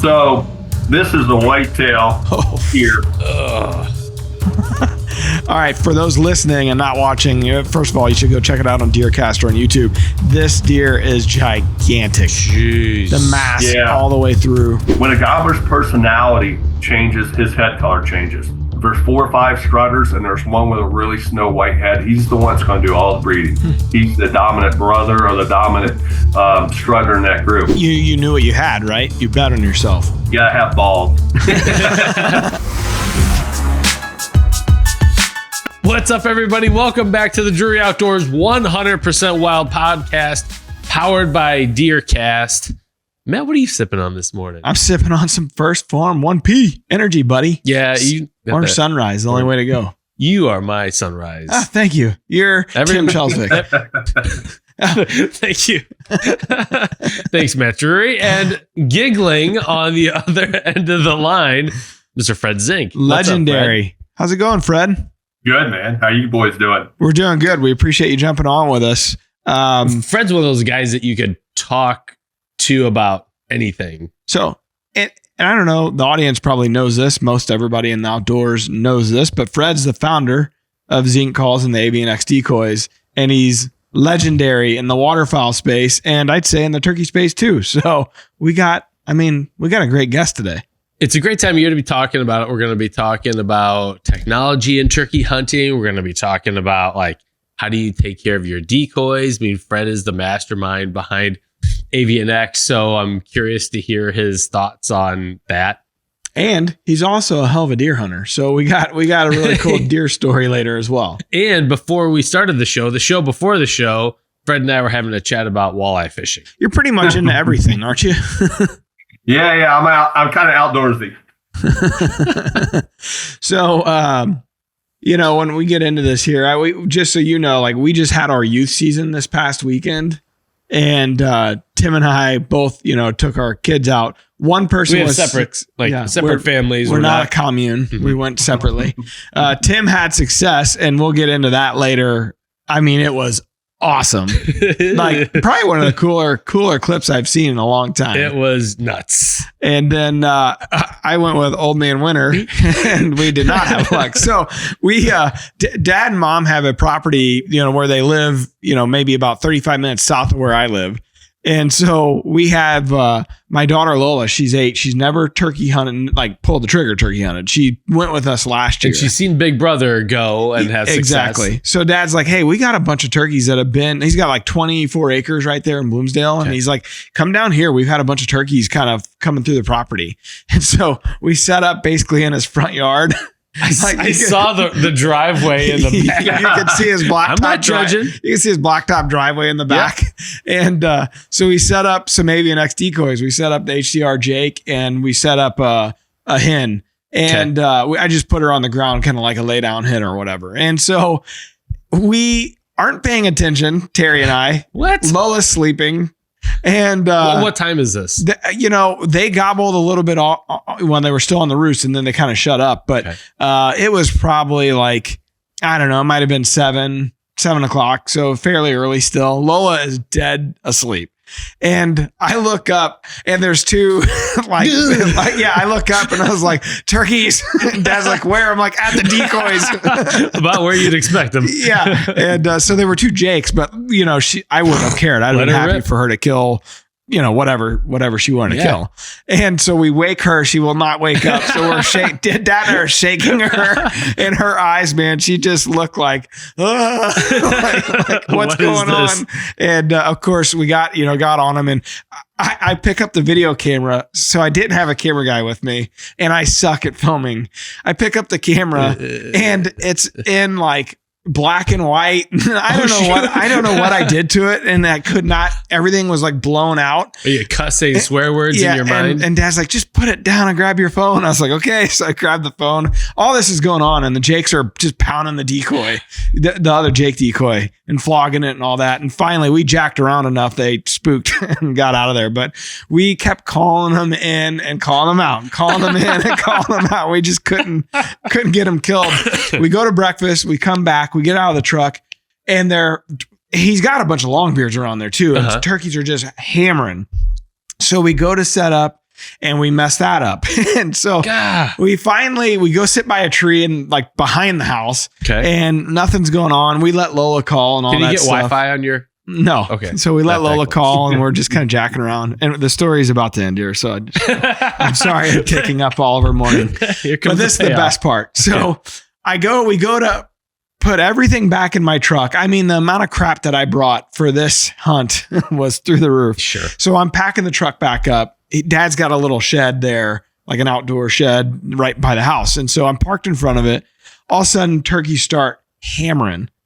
So this is the whitetail here. All right, for those listening and not watching, first of all, you should go check it out on DeerCast or on YouTube. This deer is gigantic. Jeez. The mass all the way through. When a gobbler's personality changes, his head color changes. There's 4 or 5 strutters, and there's one with a really snow white head. He's the one that's going to do all the breeding. He's the dominant brother or the dominant strutter in that group. You knew what you had, right? You bet on yourself. You gotta have balls. What's up, everybody? Welcome back to the Drury Outdoors 100% Wild podcast, powered by DeerCast. Matt, what are you sipping on this morning? I'm sipping on some First Farm 1P energy, buddy. Yeah, you Orange Sunrise, the only way to go. You are my sunrise. Ah, thank you. You're Tim Chelswick. Thank you. Thanks, Matt Drury. And giggling on the other end of the line, Mr. Fred Zink. Legendary. Up, Fred? How's it going, Fred? Good, man. How you boys doing? We're doing good. We appreciate you jumping on with us. Fred's one of those guys that you could talk to about anything. So, and I don't know, the audience probably knows this. Most everybody in the outdoors knows this, but Fred's the founder of Zink Calls and the Avian X Decoys, and he's legendary in the waterfowl space, and I'd say in the turkey space too. So we got a great guest today. It's a great time of year to be talking about it. We're going to be talking about technology in turkey hunting. We're going to be talking about how do you take care of your decoys? I mean, Fred is the mastermind behind Avian X, so I'm curious to hear his thoughts on that. And he's also a hell of a deer hunter. So we got a really cool deer story later as well. And before we started the show before the show, Fred and I were having a chat about walleye fishing. You're pretty much into everything, aren't you? Yeah. I'm kind of outdoorsy. So, when we get into this here, just so you know, we just had our youth season this past weekend, and Tim and I both, took our kids out. One person was separate, separate families. We're not a commune. We went separately. Tim had success, and we'll get into that later. I mean, it was awesome. Probably one of the cooler clips I've seen in a long time. It was nuts. And then I went with Old Man Winter, and we did not have luck. So we, Dad and Mom have a property, where they live, maybe about 35 minutes south of where I live. And so we have my daughter Lola. She's 8. She's never turkey hunted, pulled the trigger turkey hunted. She went with us last year. And she's seen Big Brother go and have success. Exactly. So Dad's like, hey, we got a bunch of turkeys that have been. He's got 24 acres right there in Bloomsdale, and he's like, come down here. We've had a bunch of turkeys kind of coming through the property, and so we set up basically in his front yard. I saw the driveway in the back. You can see his blacktop. I'm not judging. You can see his blacktop driveway in the back. And so we set up some Avian X Decoys. We set up the HDR Jake, and we set up a hen. And I just put her on the ground, kind of like a lay down hen or whatever. And so we aren't paying attention, Terry and I. What? Lola's sleeping. And what time is this? They gobbled a little bit when they were still on the roost, and then they kind of shut up. But it was probably I don't know, it might have been 7 o'clock. So fairly early still. Lola is dead asleep. And I look up, and there's two, I look up and I was like, turkeys. And Dad's like, where? I'm like, at the decoys. About where you'd expect them. Yeah. And so there were 2 Jakes, but I wouldn't have cared. I'd have been happy for her to kill, whatever she wanted to kill. And so we wake her. She will not wake up. So we're Dad and I are shaking her, and her eyes, man, she just looked like what's going on? And of course we got on him, and I pick up the video camera. So I didn't have a camera guy with me, and I suck at filming. I pick up the camera, and it's in black and white. I don't know what I did to it, and I could not. Everything was blown out. Are you cussing swear words in your mind? And Dad's like, just put it down and grab your phone. I was like, okay. So I grabbed the phone. All this is going on, and the Jakes are just pounding the decoy, the other Jake decoy, and flogging it and all that. And finally, we jacked around enough. They spooked and got out of there. But we kept calling them in and calling them out, and calling them in and calling them out. We just couldn't get them killed. We go to breakfast. We come back. We get out of the truck, and he's got a bunch of longbeards around there too. And turkeys are just hammering. So we go to set up, and we messed that up. And so we go sit by a tree and like behind the house, and nothing's going on. We let Lola call and all that stuff. Can you get Wi-Fi on your? No. Okay. So we let Lola call and we're just kind of jacking around. And the story is about to end here. So I'm sorry I'm taking up all of her morning. But this is the best part. So we go to put everything back in my truck. I mean, the amount of crap that I brought for this hunt was through the roof. Sure. So I'm packing the truck back up. Dad's got a little shed there, like an outdoor shed right by the house. And so I'm parked in front of it. All of a sudden, turkeys start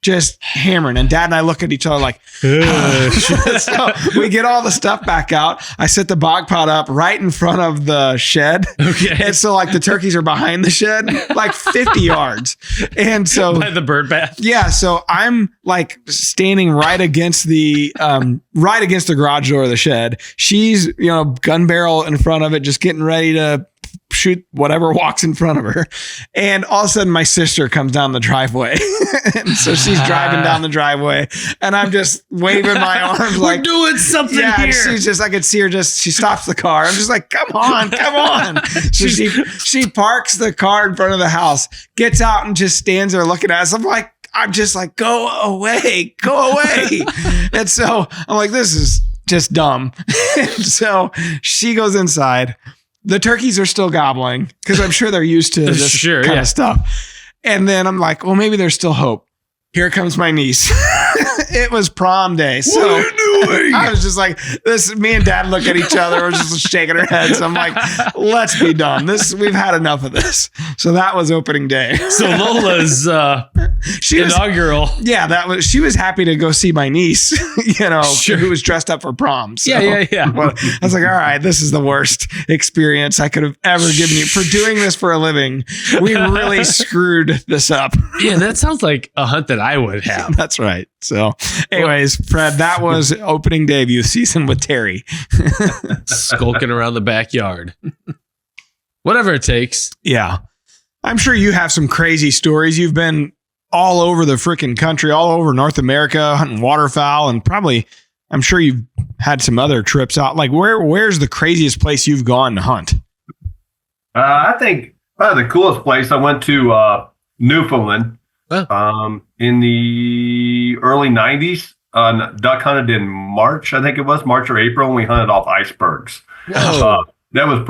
just hammering. And Dad and I look at each other like, so we get all the stuff back out. I set the bog pot up right in front of the shed. Okay. And so like the turkeys are behind the shed, like 50 yards. And so by the bird bath. Yeah. So I'm like standing right against the garage door of the shed. She's, gun barrel in front of it, just getting ready to shoot whatever walks in front of her. And all of a sudden my sister comes down the driveway. And so she's driving down the driveway and I'm just waving my arms like, we're doing something here. She's just, I could see her she stops the car. I'm just like, come on. So she parks the car in front of the house, gets out and just stands there looking at us. I'm just like, go away. And so I'm like, this is just dumb. And so she goes inside. The turkeys are still gobbling because I'm sure they're used to this kind of stuff. And then I'm like, well, maybe there's still hope. Here comes my niece. It was prom day. So what are you doing? I was just like, me and Dad look at each other. We're just shaking our heads. I'm like, let's be done. We've had enough of this. So that was opening day. So Lola's inaugural. She was happy to go see my niece, who was dressed up for prom. So, well, I was like, all right, this is the worst experience I could have ever given you for doing this for a living. We really screwed this up. Yeah, that sounds like a hunt that I would have. That's right. So anyways, Fred, that was opening day of youth season with Terry. Skulking around the backyard. Whatever it takes. Yeah. I'm sure you have some crazy stories. You've been all over the freaking country, all over North America, hunting waterfowl, and probably, I'm sure you've had some other trips out. Like where's the craziest place you've gone to hunt? I think probably the coolest place I went to Newfoundland. In the early 90s, duck hunted in March, I think it was March or April, and we hunted off icebergs. That was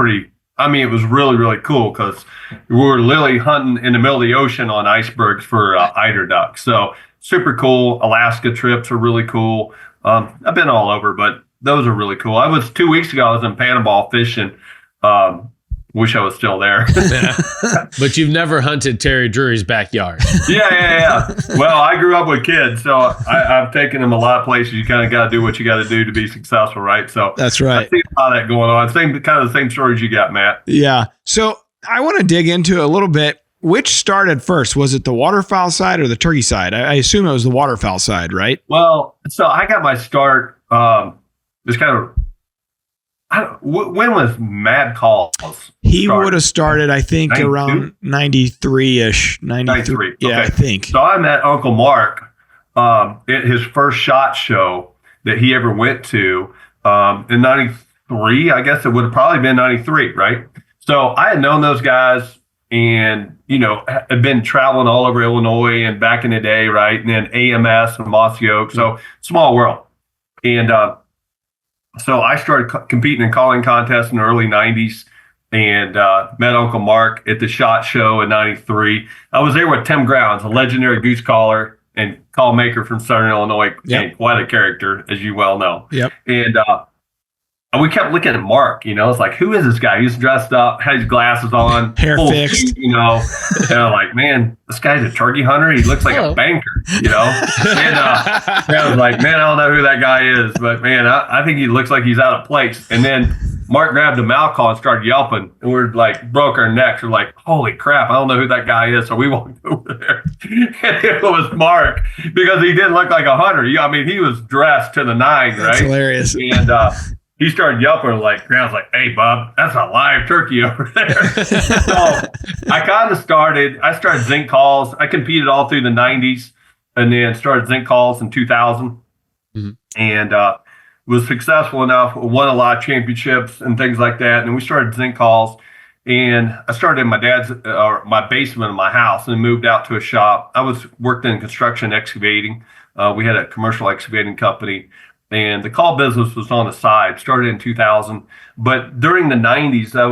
it was really, really cool because we were literally hunting in the middle of the ocean on icebergs for eider ducks. So super cool. Alaska trips are really cool. I've been all over, but those are really cool. 2 weeks ago, I was in Panama fishing. Wish I was still there. But you've never hunted Terry Drury's backyard. Yeah. Well, I grew up with kids, so I've taken them a lot of places. You kind of got to do what you got to do to be successful, right? So that's right. I see a lot of that going on. The same stories you got, Matt. Yeah. So I want to dig into a little bit. Which started first? Was it the waterfowl side or the turkey side? I assume it was the waterfowl side, right? Well, so I got my start. When was Mad Calls? He would have started, I think, 92? Around 93-ish. 93. Yeah, okay. I think. So I met Uncle Mark at his first SHOT Show that he ever went to in 93. I guess it would have probably been 93, right? So I had known those guys and, had been traveling all over Illinois and back in the day, right? And then AMS and Mossy Oak. So small world. And so I started competing in calling contests in the early 90s and met Uncle Mark at the SHOT Show in 93. I was there with Tim Grounds, a legendary goose caller and call maker from Southern Illinois. Yep. And quite a character, as you well know. Yep. And we kept looking at Mark, it's like, who is this guy? He's dressed up, had his glasses on, hair fixed, and I'm like, man, this guy's a turkey hunter. He looks like a banker, And I was like, man, I don't know who that guy is, but man, I think he looks like he's out of place. And then Mark grabbed a mouth call and started yelping, and we're like, broke our necks. We're like, holy crap, I don't know who that guy is. So we walked over there, and it was Mark because he didn't look like a hunter. He was dressed to the nines, right? That's hilarious. And he started yelping Ground's like, hey, Bob, that's a live turkey over there. So I started Zink calls. I competed all through the 90s and then started Zink calls in 2000. Mm-hmm. And was successful enough, won a lot of championships and things like that. And we started Zink calls. And I started in my dad's or my basement of my house and moved out to a shop. I worked in construction excavating. We had a commercial excavating company, and the call business was on the side. Started in 2000, but during the 90s, I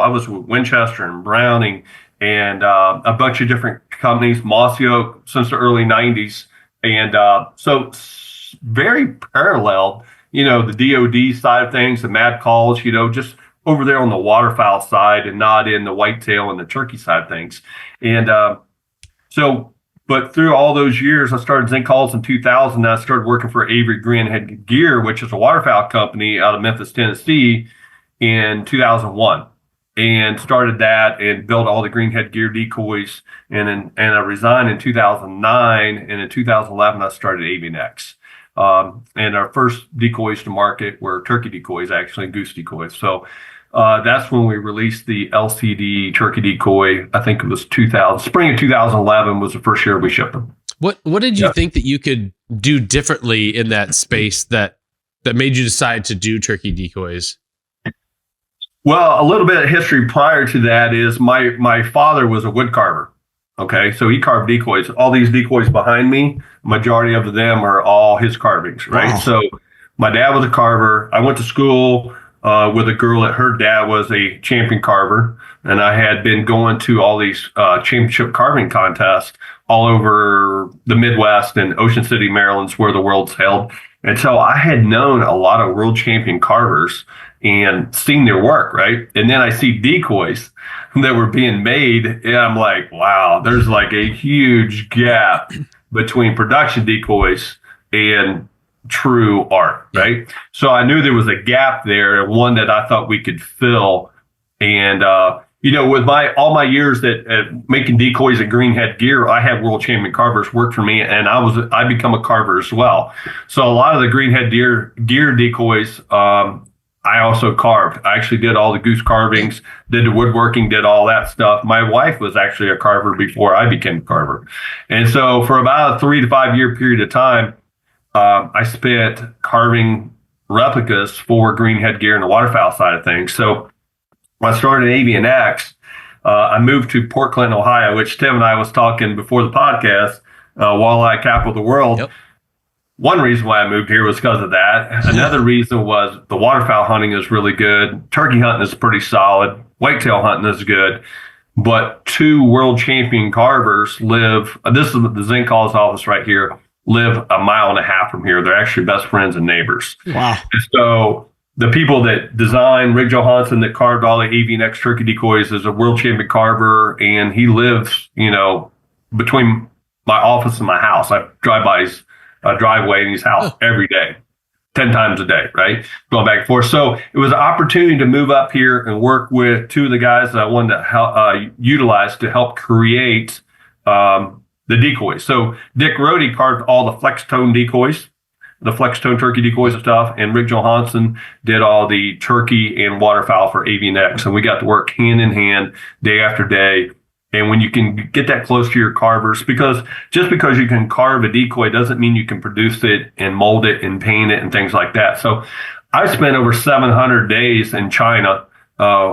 was with Winchester and Browning and a bunch of different companies, Mossy Oak since the early 90s, and so very parallel. The DoD side of things, the mad calls. Just over there on the waterfowl side and not in the whitetail and the turkey side of things. And but through all those years, I started Zink calls in 2000. And I started working for Avery Greenhead Gear, which is a waterfowl company out of Memphis, Tennessee, in 2001. And started that and built all the greenhead gear decoys. And I resigned in 2009. And in 2011, I started Avian X. And our first decoys to market were turkey decoys, actually, goose decoys. So that's when we released the LCD turkey decoy. I think it was spring of 2011 was the first year we shipped them. What did you think that you could do differently in that space that made you decide to do turkey decoys? Well, a little bit of history prior to that is my father was a wood carver. Okay, so he carved decoys. All these decoys behind me, majority of them are all his carvings, right? Wow. So my dad was a carver. I went to school with a girl that her dad was a champion carver, and I had been going to all these championship carving contests all over the Midwest and Ocean City, Maryland's where the world's held. And so I had known a lot of world champion carvers and seen their work, right? And then I see decoys that were being made, and I'm like, wow, there's like a huge gap between production decoys and true art, right? So I knew there was a gap there, one that I thought we could fill. And with all my years at making decoys at Greenhead Gear, I had world champion carvers work for me, and I become a carver as well. So a lot of the Greenhead Gear decoys, I also carved. I actually did all the goose carvings, did the woodworking, did all that stuff. My wife was actually a carver before I became a carver. And so for about a 3 to 5 year period of time, I spent carving replicas for Greenhead Gear and the waterfowl side of things. So when I started Avian X, I moved to Port Clinton, Ohio, which Tim and I was talking before the podcast, walleye capital of the world. Yep. One reason why I moved here was because of that. Another reason was the waterfowl hunting is really good. Turkey hunting is pretty solid. Whitetail hunting is good. But 2 world champion carvers live, this is the Zink Calls office right here, live a mile and a half from here. They're actually best friends and neighbors. Wow. And so the people that designed, Rick Johansson, that carved all the Avian X turkey decoys, is a world champion carver, and he lives, between my office and my house. I drive by his driveway in his house every day, 10 times a day, right? Going back and forth. So it was an opportunity to move up here and work with 2 of the guys that I wanted to help, utilize to help create the decoys. So Dick Rohde carved all the flex tone decoys, the flex tone turkey decoys and stuff, and Rick Johansson did all the turkey and waterfowl for Avian X. And we got to work hand in hand, day after day. And when you can get that close to your carvers, because just because you can carve a decoy doesn't mean you can produce it and mold it and paint it and things like that. So I spent over 700 days in China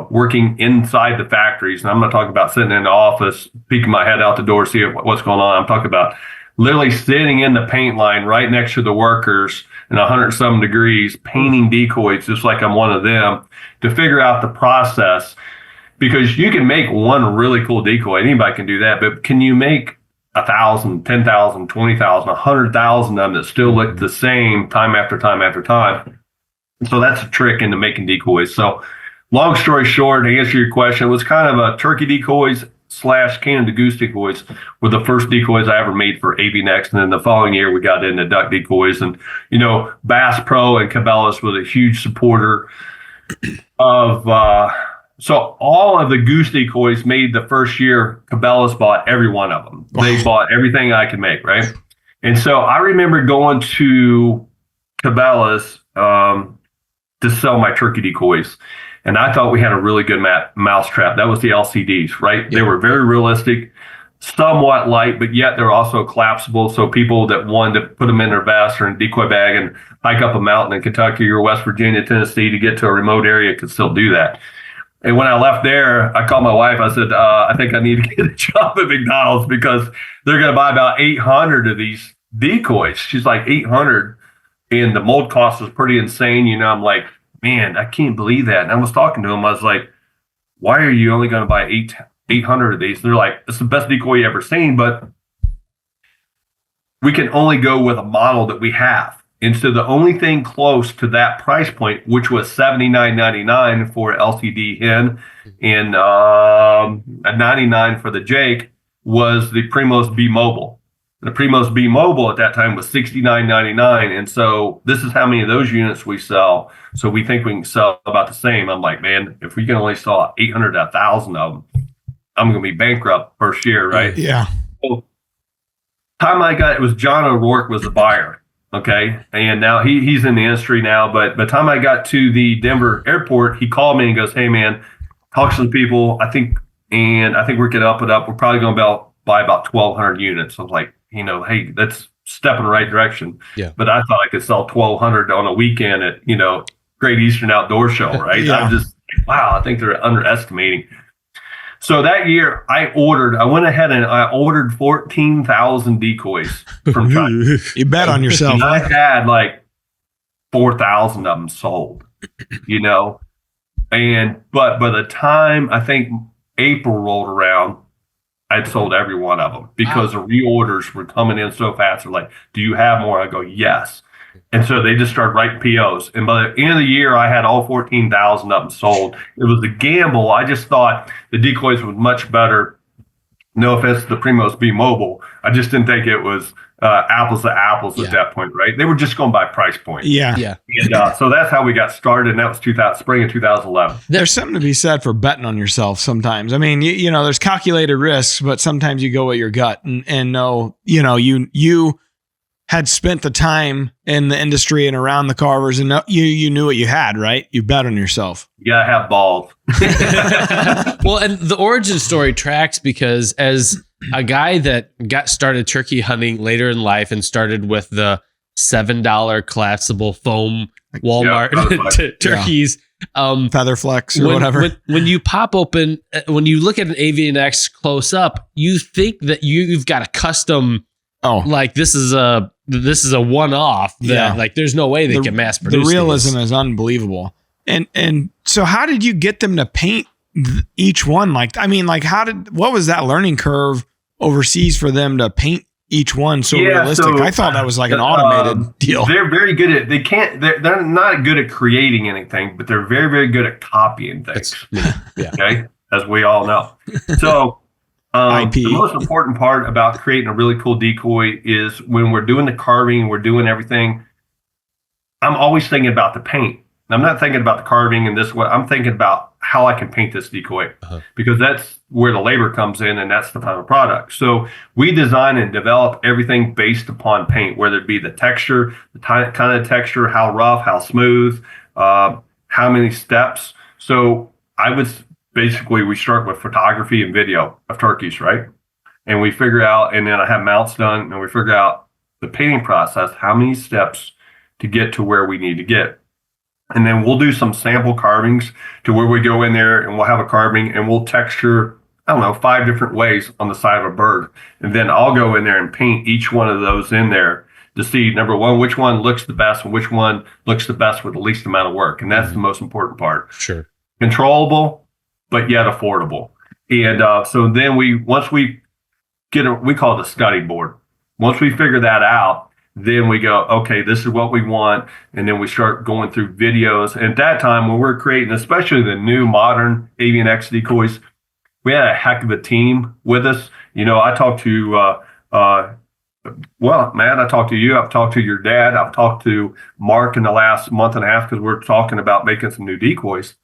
working inside the factories. And I'm not talking about sitting in the office, peeking my head out the door, see what's going on. I'm talking about literally sitting in the paint line right next to the workers in 100-some degrees, painting decoys just like I'm one of them, to figure out the process. Because you can make one really cool decoy. Anybody can do that. But can you make 1,000, 10,000, 20,000, 100,000 of them that still look the same time after time after time? So that's a trick into making decoys. So long story short, to answer your question, it was kind of a turkey decoys / Canada goose decoys were the first decoys I ever made for Avian X. And then the following year, we got into duck decoys. And, Bass Pro and Cabela's was a huge supporter of... So all of the goose decoys made the first year, Cabela's bought every one of them. They bought everything I could make, right? And so I remember going to Cabela's to sell my turkey decoys. And I thought we had a really good mousetrap. That was the LCDs, right? Yep. They were very realistic, somewhat light, but yet they're also collapsible. So people that wanted to put them in their vest or in a decoy bag and hike up a mountain in Kentucky or West Virginia, Tennessee to get to a remote area could still do that. And when I left there, I called my wife. I said, I think I need to get a job at McDonald's because they're going to buy about 800 of these decoys. She's like, 800. And the mold cost was pretty insane. You know, I'm like, man, I can't believe that. And I was talking to them. I was like, why are you only going to buy 800 of these? They're like, it's the best decoy you ever seen, but we can only go with a model that we have. And so the only thing close to that price point, which was $79.99 for LCD hen and $99 for the Jake, was the Primos B Mobile. The Primos B Mobile at that time was $69.99. And so this is how many of those units we sell. So we think we can sell about the same. I'm like, man, if we can only sell 800 to 1,000 of them, I'm going to be bankrupt first year, right? Yeah. So time I got, it was John O'Rourke was the buyer. Okay. And now he's in the industry now, but by the time I got to the Denver airport, he called me and goes, hey man, talk to some people. I think we're going to up it up. We're probably going to buy about 1,200 units. I was like, you know, hey, that's a step in the right direction. Yeah. But I thought I could sell 1,200 on a weekend at, you know, Great Eastern Outdoor Show, right? Yeah. I'm just, wow, I think they're underestimating. So that year I went ahead and I ordered 14,000 decoys from China. You bet on yourself. And I had like 4,000 of them sold, you know, but by the time I think April rolled around, I'd sold every one of them because the reorders were coming in so fast. They're like, do you have more? I go, yes. And so they just started writing POs. And by the end of the year, I had all 14,000 of them sold. It was a gamble. I just thought the decoys was much better. No offense to the Primos B Mobile. I just didn't think it was apples to apples at that point, right? They were just going by price point. Yeah. Yeah. And so that's how we got started. And that was spring of 2011. There's something to be said for betting on yourself sometimes. I mean, you know, there's calculated risks, but sometimes you go with your gut and know, you know, you had spent the time in the industry and around the carvers and you knew what you had, right? You bet on yourself. You gotta have balls. Well, and the origin story tracks because as a guy that got started turkey hunting later in life and started with the $7 collapsible foam Walmart turkeys, Feather flex or whatever. When you pop open, when you look at an Avian X close up, you think that you've got a custom. Like this is a one-off that like there's no way they can mass produce. The realism is unbelievable. And so how did you get them to paint each one? Like, I mean, like what was that learning curve overseas for them to paint each one so realistic? I thought that was like an automated deal. They're very good at, they're not good at creating anything, but they're very, very good at copying things. Okay. As we all know. So, the most important part about creating a really cool decoy is when we're doing the carving, we're doing everything. I'm always thinking about the paint. I'm not thinking about the carving and this way. I'm thinking about how I can paint this decoy because that's where the labor comes in and that's the final product. So we design and develop everything based upon paint, whether it be the texture, the kind of texture, how rough, how smooth, how many steps. So we start with photography and video of turkeys, right? And we figure out, and then I have mounts done, and we figure out the painting process, how many steps to get to where we need to get. And then we'll do some sample carvings to where we go in there and we'll have a carving and we'll texture, 5 different ways on the side of a bird. And then I'll go in there and paint each one of those in there to see, number one, which one looks the best and which one looks the best with the least amount of work. And that's the most important part. Sure. Controllable, but yet affordable. And so then we call it a study board. Once we figure that out, then we go, okay, this is what we want. And then we start going through videos. And at that time, when we're creating, especially the new modern Avian X Decoys, we had a heck of a team with us. You know, I talked to, Matt, I talked to you. I've talked to your dad. I've talked to Mark in the last month and a half because we're talking about making some new decoys.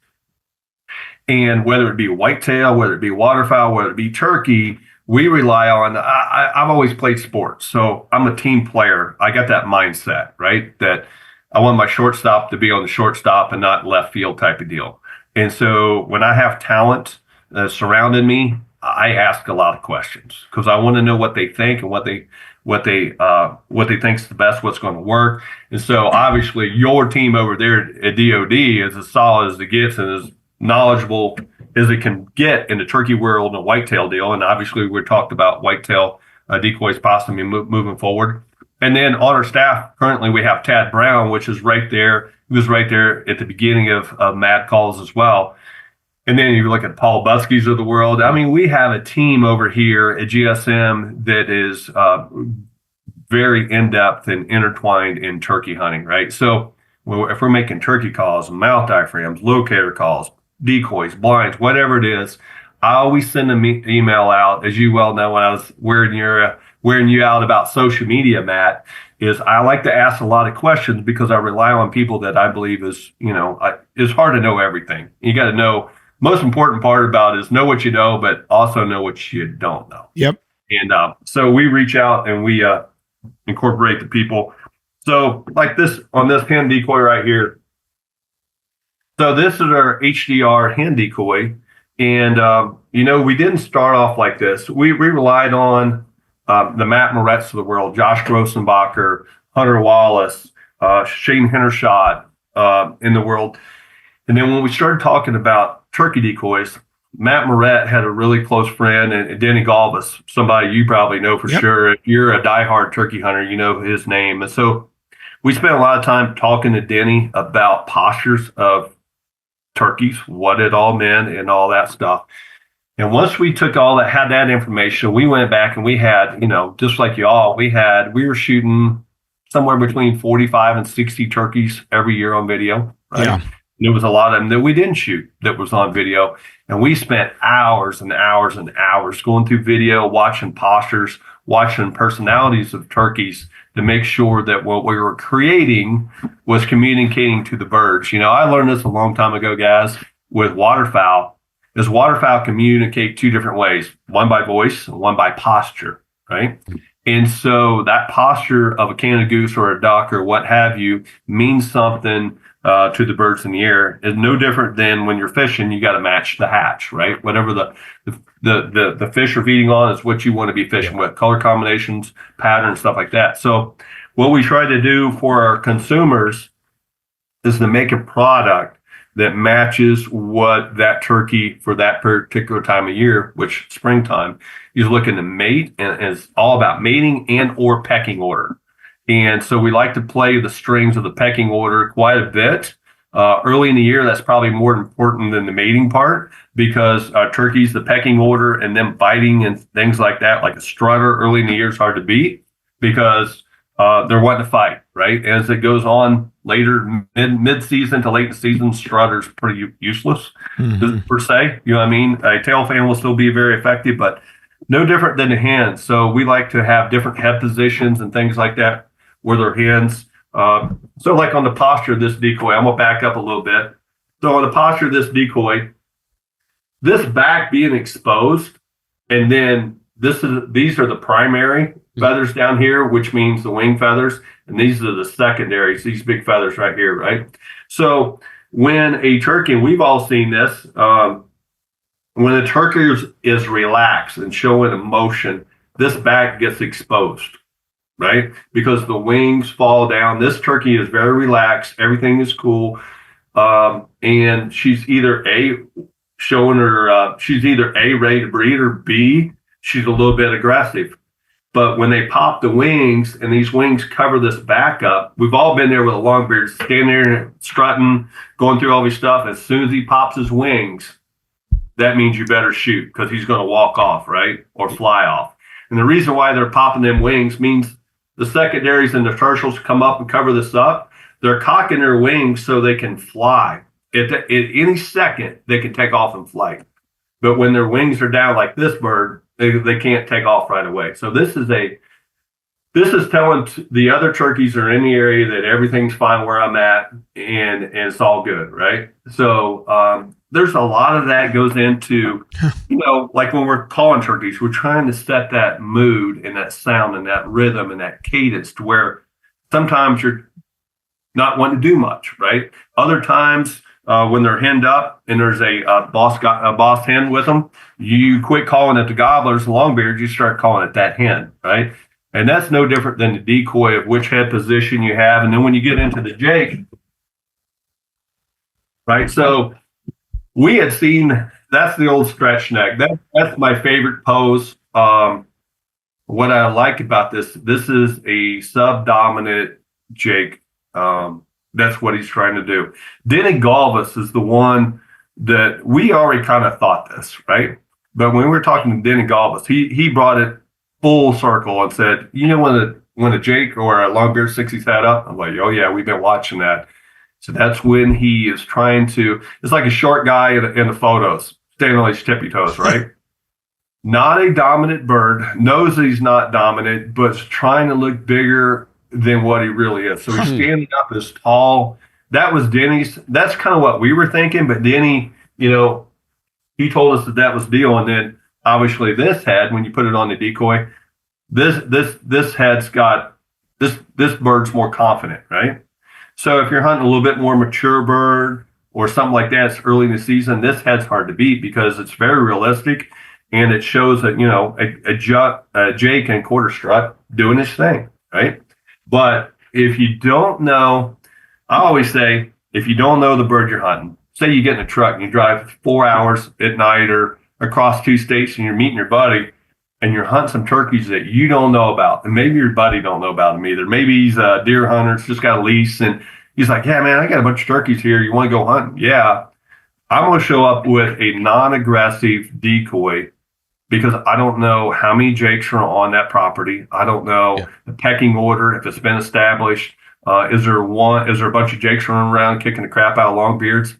And whether it be whitetail, whether it be waterfowl, whether it be turkey, we rely on, I've always played sports, so I'm a team player. I got that mindset, right? That I want my shortstop to be on the shortstop and not left field type of deal. And so when I have talent surrounding me, I ask a lot of questions because I want to know what they think and what they think is the best, what's going to work. And so obviously your team over there at DoD is as solid as it gets and as knowledgeable as it can get in the turkey world and a whitetail deal. And obviously we talked about whitetail decoys possibly moving forward. And then on our staff currently we have Tad Brown, which is right there. He was right there at the beginning of Mad Calls as well. And then you look at Paul Buskey's of the world. I mean, we have a team over here at GSM that is very in-depth and intertwined in turkey hunting, right? So if we're making turkey calls, mouth diaphragms, locator calls, decoys, blinds, whatever it is, I always send an email out, as you well know, when I was wearing you out about social media, Matt, is I like to ask a lot of questions because I rely on people that I believe is, it's hard to know everything. You got to know. Most important part about it is know what you know, but also know what you don't know. Yep. And so we reach out and we incorporate the people. So like this on this hand decoy right here. So this is our HDR hand decoy. And, we didn't start off like this. We relied on the Matt Moretz of the world, Josh Grossenbacher, Hunter Wallace, Shane Hendershot in the world. And then when we started talking about turkey decoys, Matt Moret had a really close friend, and Denny Galvis, somebody you probably know for sure. If you're a diehard turkey hunter, you know his name. And so we spent a lot of time talking to Denny about postures of turkeys, what it all meant, and all that stuff. And once we took had that information, we went back and we had, just like y'all, we were shooting somewhere between 45 and 60 turkeys every year on video, right? Yeah. There was a lot of them that we didn't shoot that was on video. And we spent hours and hours and hours going through video, watching postures, watching personalities of turkeys to make sure that what we were creating was communicating to the birds. I learned this a long time ago, guys, with waterfowl, is waterfowl communicate two different ways, one by voice and one by posture, right? And so that posture of a Canada goose or a duck or what have you means something to the birds in the air. Is no different than when you're fishing, you got to match the hatch, right? Whatever the fish are feeding on is what you want to be fishing with, color combinations, patterns, stuff like that. So what we try to do for our consumers is to make a product that matches what that turkey for that particular time of year, which springtime, is looking to mate, and it's all about mating and or pecking order. And so we like to play the strings of the pecking order quite a bit. Early in the year, that's probably more important than the mating part, because turkeys, the pecking order and them biting and things like that, like a strutter early in the year is hard to beat because they're wanting to fight, right? As it goes on later, mid-season to late in the season, strutter's pretty useless per se. You know what I mean? A tail fan will still be very effective, but no different than the hands. So we like to have different head positions and things like that where their hands. So like on the posture of this decoy, I'm going to back up a little bit. So on the posture of this decoy, this back being exposed, and then these are the primary feathers down here, which means the wing feathers, and these are the secondaries, these big feathers right here, right? So when a turkey, and we've all seen this, when a turkey is relaxed and showing emotion, this back gets exposed, right? Because the wings fall down. This turkey is very relaxed. Everything is cool. And she's either she's either A, ready to breed, or B, she's a little bit aggressive. But when they pop the wings and these wings cover this back up, we've all been there with a long beard, standing there strutting, going through all these stuff. As soon as he pops his wings, that means you better shoot because he's going to walk off, right? Or fly off. And the reason why they're popping them wings means the secondaries and the tertials come up and cover this up. They're cocking their wings so they can fly. At any second, they can take off in flight. But when their wings are down like this bird, they can't take off right away. So this is telling the other turkeys that are in the area that everything's fine where I'm at and it's all good, right? So there's a lot of that goes into, like when we're calling turkeys, we're trying to set that mood and that sound and that rhythm and that cadence to where sometimes you're not wanting to do much, right? Other times when they're henned up and there's a boss hen with them, you quit calling it the gobblers and longbeards, you start calling it that hen, right? And that's no different than the decoy of which head position you have. And then when you get into the Jake, right? So we had seen, that's the old stretch neck. That's my favorite pose. What I like about this is a subdominant Jake. That's what he's trying to do. Denny Galvis is the one that we already kind of thought this, right? But when we were talking to Denny Galvis, he brought it full circle and said, you know, when a Jake or a longbeard sticks his head up, I'm like, oh yeah, we've been watching that. So that's when he is trying to, it's like a short guy in the photos, standing on his tippy toes, right? Not a dominant bird, knows that he's not dominant, but is trying to look bigger than what he really is. So he's standing up as tall. That was Denny's. That's kind of what we were thinking. But Denny, you know, he told us that was the deal. And then obviously this head, when you put it on the decoy, this head's got this bird's more confident, right? So if you're hunting a little bit more mature bird or something like that, it's early in the season, this head's hard to beat because it's very realistic and it shows that, you know, a Jake and quarter strut doing his thing, right? But if you don't know, I always say, if you don't know the bird you're hunting, say you get in a truck and you drive 4 hours at night or across 2 states and you're meeting your buddy and you're hunting some turkeys that you don't know about, and maybe your buddy don't know about them either. Maybe he's a deer hunter, it's just got a lease, and he's like, yeah, man, I got a bunch of turkeys here. You want to go hunting? Yeah. I'm going to show up with a non-aggressive decoy because I don't know how many Jakes are on that property. I don't know the pecking order, if it's been established. Is there a bunch of Jakes running around kicking the crap out of longbeards?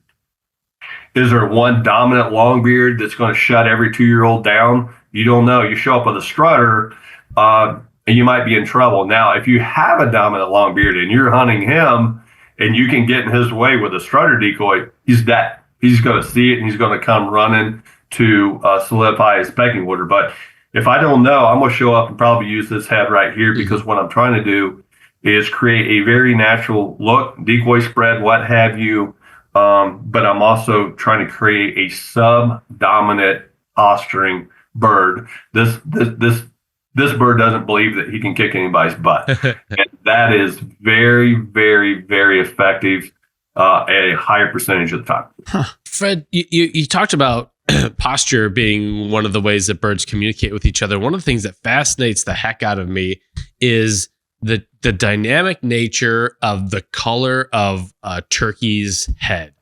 Is there one dominant longbeard that's going to shut every 2-year-old down? You don't know. You show up with a strutter, and you might be in trouble. Now, if you have a dominant longbeard and you're hunting him and you can get in his way with a strutter decoy, he's dead. He's going to see it and he's going to come running to solidify his pecking order. But if I don't know, I'm going to show up and probably use this head right here because what I'm trying to do is create a very natural look, decoy spread, what have you. But I'm also trying to create a sub-dominant posturing bird. This bird doesn't believe that he can kick anybody's butt. And that is very, very, very effective at a higher percentage of the time. Fred, you talked about posture being one of the ways that birds communicate with each other. One of the things that fascinates the heck out of me is the dynamic nature of the color of a turkey's head.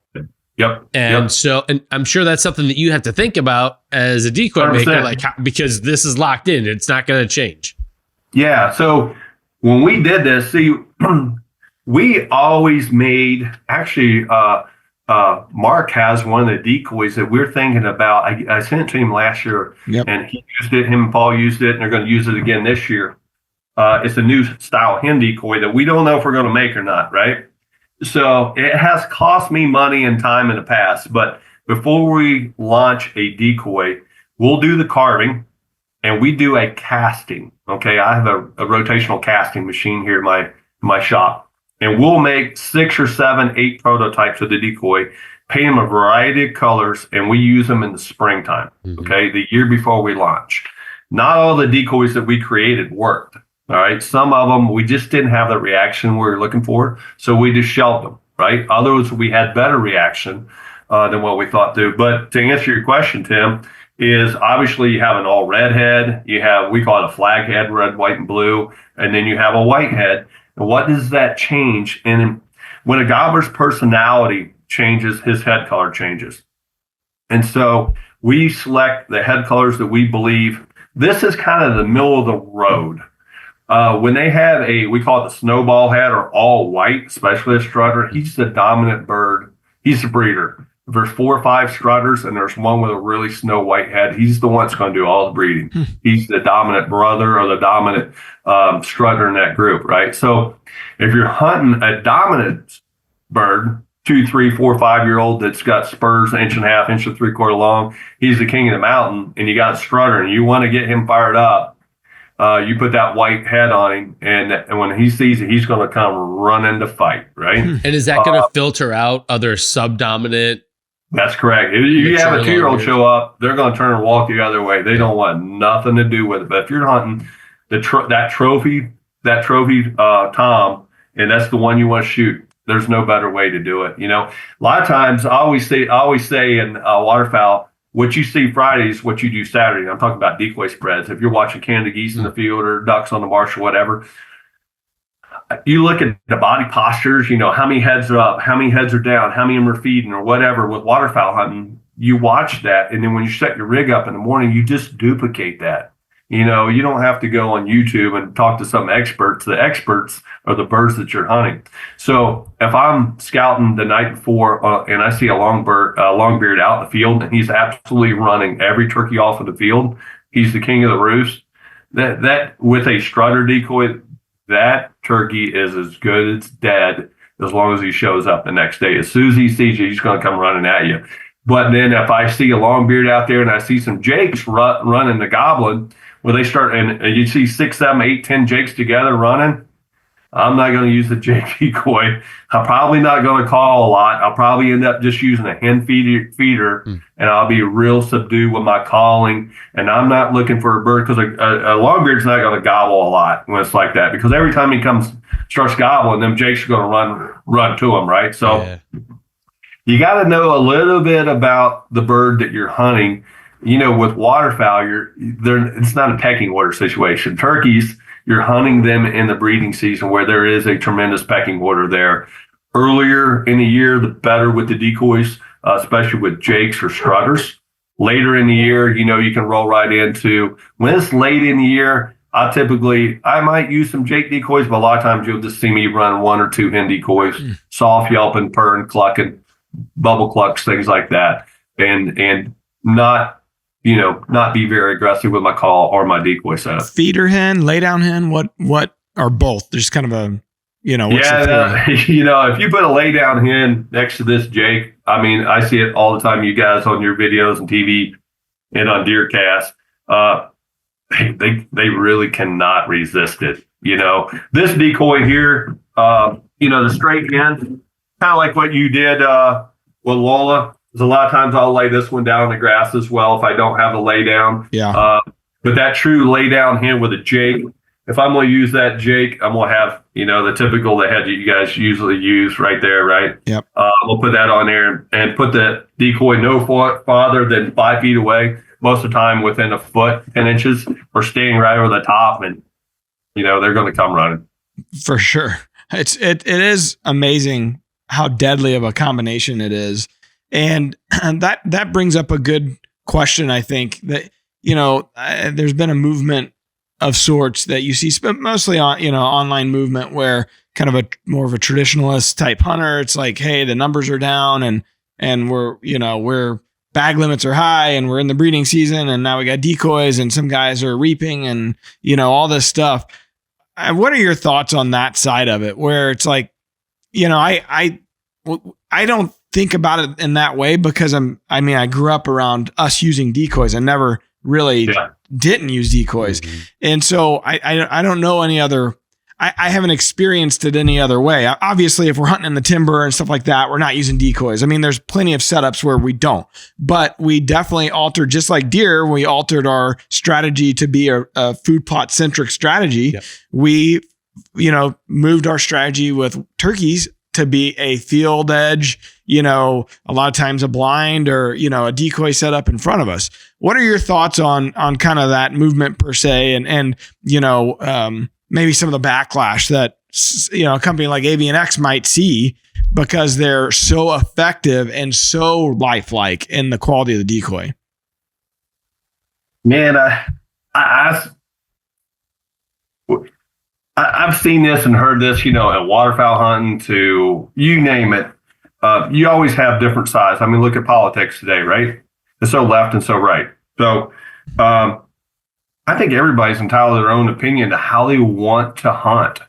Yep. And so, and I'm sure that's something that you have to think about as a decoy 100%. maker, like because this is locked in, it's not going to change. Yeah. So when we did this, see, we always made, actually, Mark has one of the decoys that we're thinking about. I sent it to him last year, and he used it. Him and Paul used it, and they're going to use it again this year. It's a new style hen decoy that we don't know if we're going to make or not, right? So it has cost me money and time in the past. But before we launch a decoy, we'll do the carving, and we do a casting. Okay, I have a rotational casting machine here in my shop. And we'll make 6 or 7, 8 prototypes of the decoy, paint them a variety of colors, and we use them in the springtime, okay, the year before we launch. Not all the decoys that we created worked, all right? Some of them, we just didn't have the reaction we were looking for, so we just shelved them, right? Others, we had better reaction than what we thought to. But to answer your question, Tim, is obviously you have an all red head, you have, we call it a flag head, red, white, and blue, and then you have a white head. What does that change? And when a gobbler's personality changes, his head color changes. And so we select the head colors that we believe, this is kind of the middle of the road. When they have we call it the snowball head or all white, especially a strutter, he's the dominant bird. He's the breeder. If there's 4 or 5 strutters and there's one with a really snow white head, he's the one that's going to do all the breeding. He's the dominant brother or the dominant strutter in that group, right? So if you're hunting a dominant bird, 2, 3, 4, 5-year-old that's got spurs 1.5 inches, 1 3/4 long, he's the king of the mountain, and you got a strutter and you want to get him fired up, you put that white head on him, and when he sees it, he's going to come running to fight, right? And is that going to filter out other subdominant? That's correct. If you have a 2-year-old show up, they're going to turn and walk the other way. They don't want nothing to do with it. But if you're hunting that trophy Tom, and that's the one you want to shoot, there's no better way to do it. A lot of times I always say in waterfowl, what you see Friday is what you do Saturday. I'm talking about decoy spreads. If you're watching Canada geese in the field or ducks on the marsh or whatever, you look at the body postures, how many heads are up, how many heads are down, how many of them are feeding or whatever. With waterfowl hunting, you watch that. And then when you set your rig up in the morning, you just duplicate that. You don't have to go on YouTube and talk to some experts. The experts are the birds that you're hunting. So if I'm scouting the night before and I see a longbeard out in the field and he's absolutely running every turkey off of the field, he's the king of the roost. That with a strutter decoy, that turkey is as good as dead as long as he shows up the next day. As soon as he sees you, he's going to come running at you. But then if I see a longbeard out there and I see some jakes running the goblin, where they start and you see 6, 7, 8, 10 jakes together running, I'm not going to use the jake decoy. I'm probably not going to call a lot. I'll probably end up just using a hen feeder and I'll be real subdued with my calling. And I'm not looking for a bird because a longbeard's not going to gobble a lot when it's like that, because every time he starts gobbling, them jakes are going to run to him, right? So you got to know a little bit about the bird that you're hunting. With waterfowl, it's not a pecking order situation. Turkeys, you're hunting them in the breeding season where there is a tremendous pecking order there. Earlier in the year, the better with the decoys, especially with jakes or strutters. Later in the year, you can roll right into, when it's late in the year, I might use some jake decoys, but a lot of times you'll just see me run 1 or 2 hen decoys, soft yelping, purring, clucking, bubble clucks, things like that. And not be very aggressive with my call or my decoy setup. Feeder hen, lay down hen, what are both? There's kind of a, if you put a lay down hen next to this jake, I see it all the time, you guys on your videos and TV and on DeerCast, they really cannot resist it. This decoy here, the straight hen, kind of like what you did with Lola. A lot of times I'll lay this one down in the grass as well if I don't have a lay down. Yeah. But that true lay down hen with a jake, if I'm going to use that jake, I'm going to have, the typical the head that you guys usually use right there, right? Yep. We'll put that on there and put the decoy no farther than 5 feet away. Most of the time within a foot, 10 inches, or staying right over the top, and they're going to come running. For sure. It is amazing how deadly of a combination it is. And that brings up a good question. I think that, there's been a movement of sorts that you see mostly on, online movement where kind of more of a traditionalist type hunter. It's like, hey, the numbers are down and we're bag limits are high and we're in the breeding season and now we got decoys and some guys are reaping and, all this stuff. What are your thoughts on that side of it? Where it's like, I don't think about it in that way because I grew up around us using decoys. I never really didn't use decoys. Mm-hmm. And so I don't know any other, I haven't experienced it any other way. Obviously, if we're hunting in the timber and stuff like that, we're not using decoys. There's plenty of setups where we don't, but we definitely altered, just like deer, we altered our strategy to be a food plot centric strategy. Yep. We, moved our strategy with turkeys to be a field edge, a lot of times a blind or, a decoy set up in front of us. What are your thoughts on kind of that movement per se and maybe some of the backlash that, a company like Avian X might see because they're so effective and so lifelike in the quality of the decoy? Man, I've seen this and heard this, at waterfowl hunting to you name it. You always have different sides. Look at politics today, right? It's so left and so right. So I think everybody's entitled to their own opinion to how they want to hunt.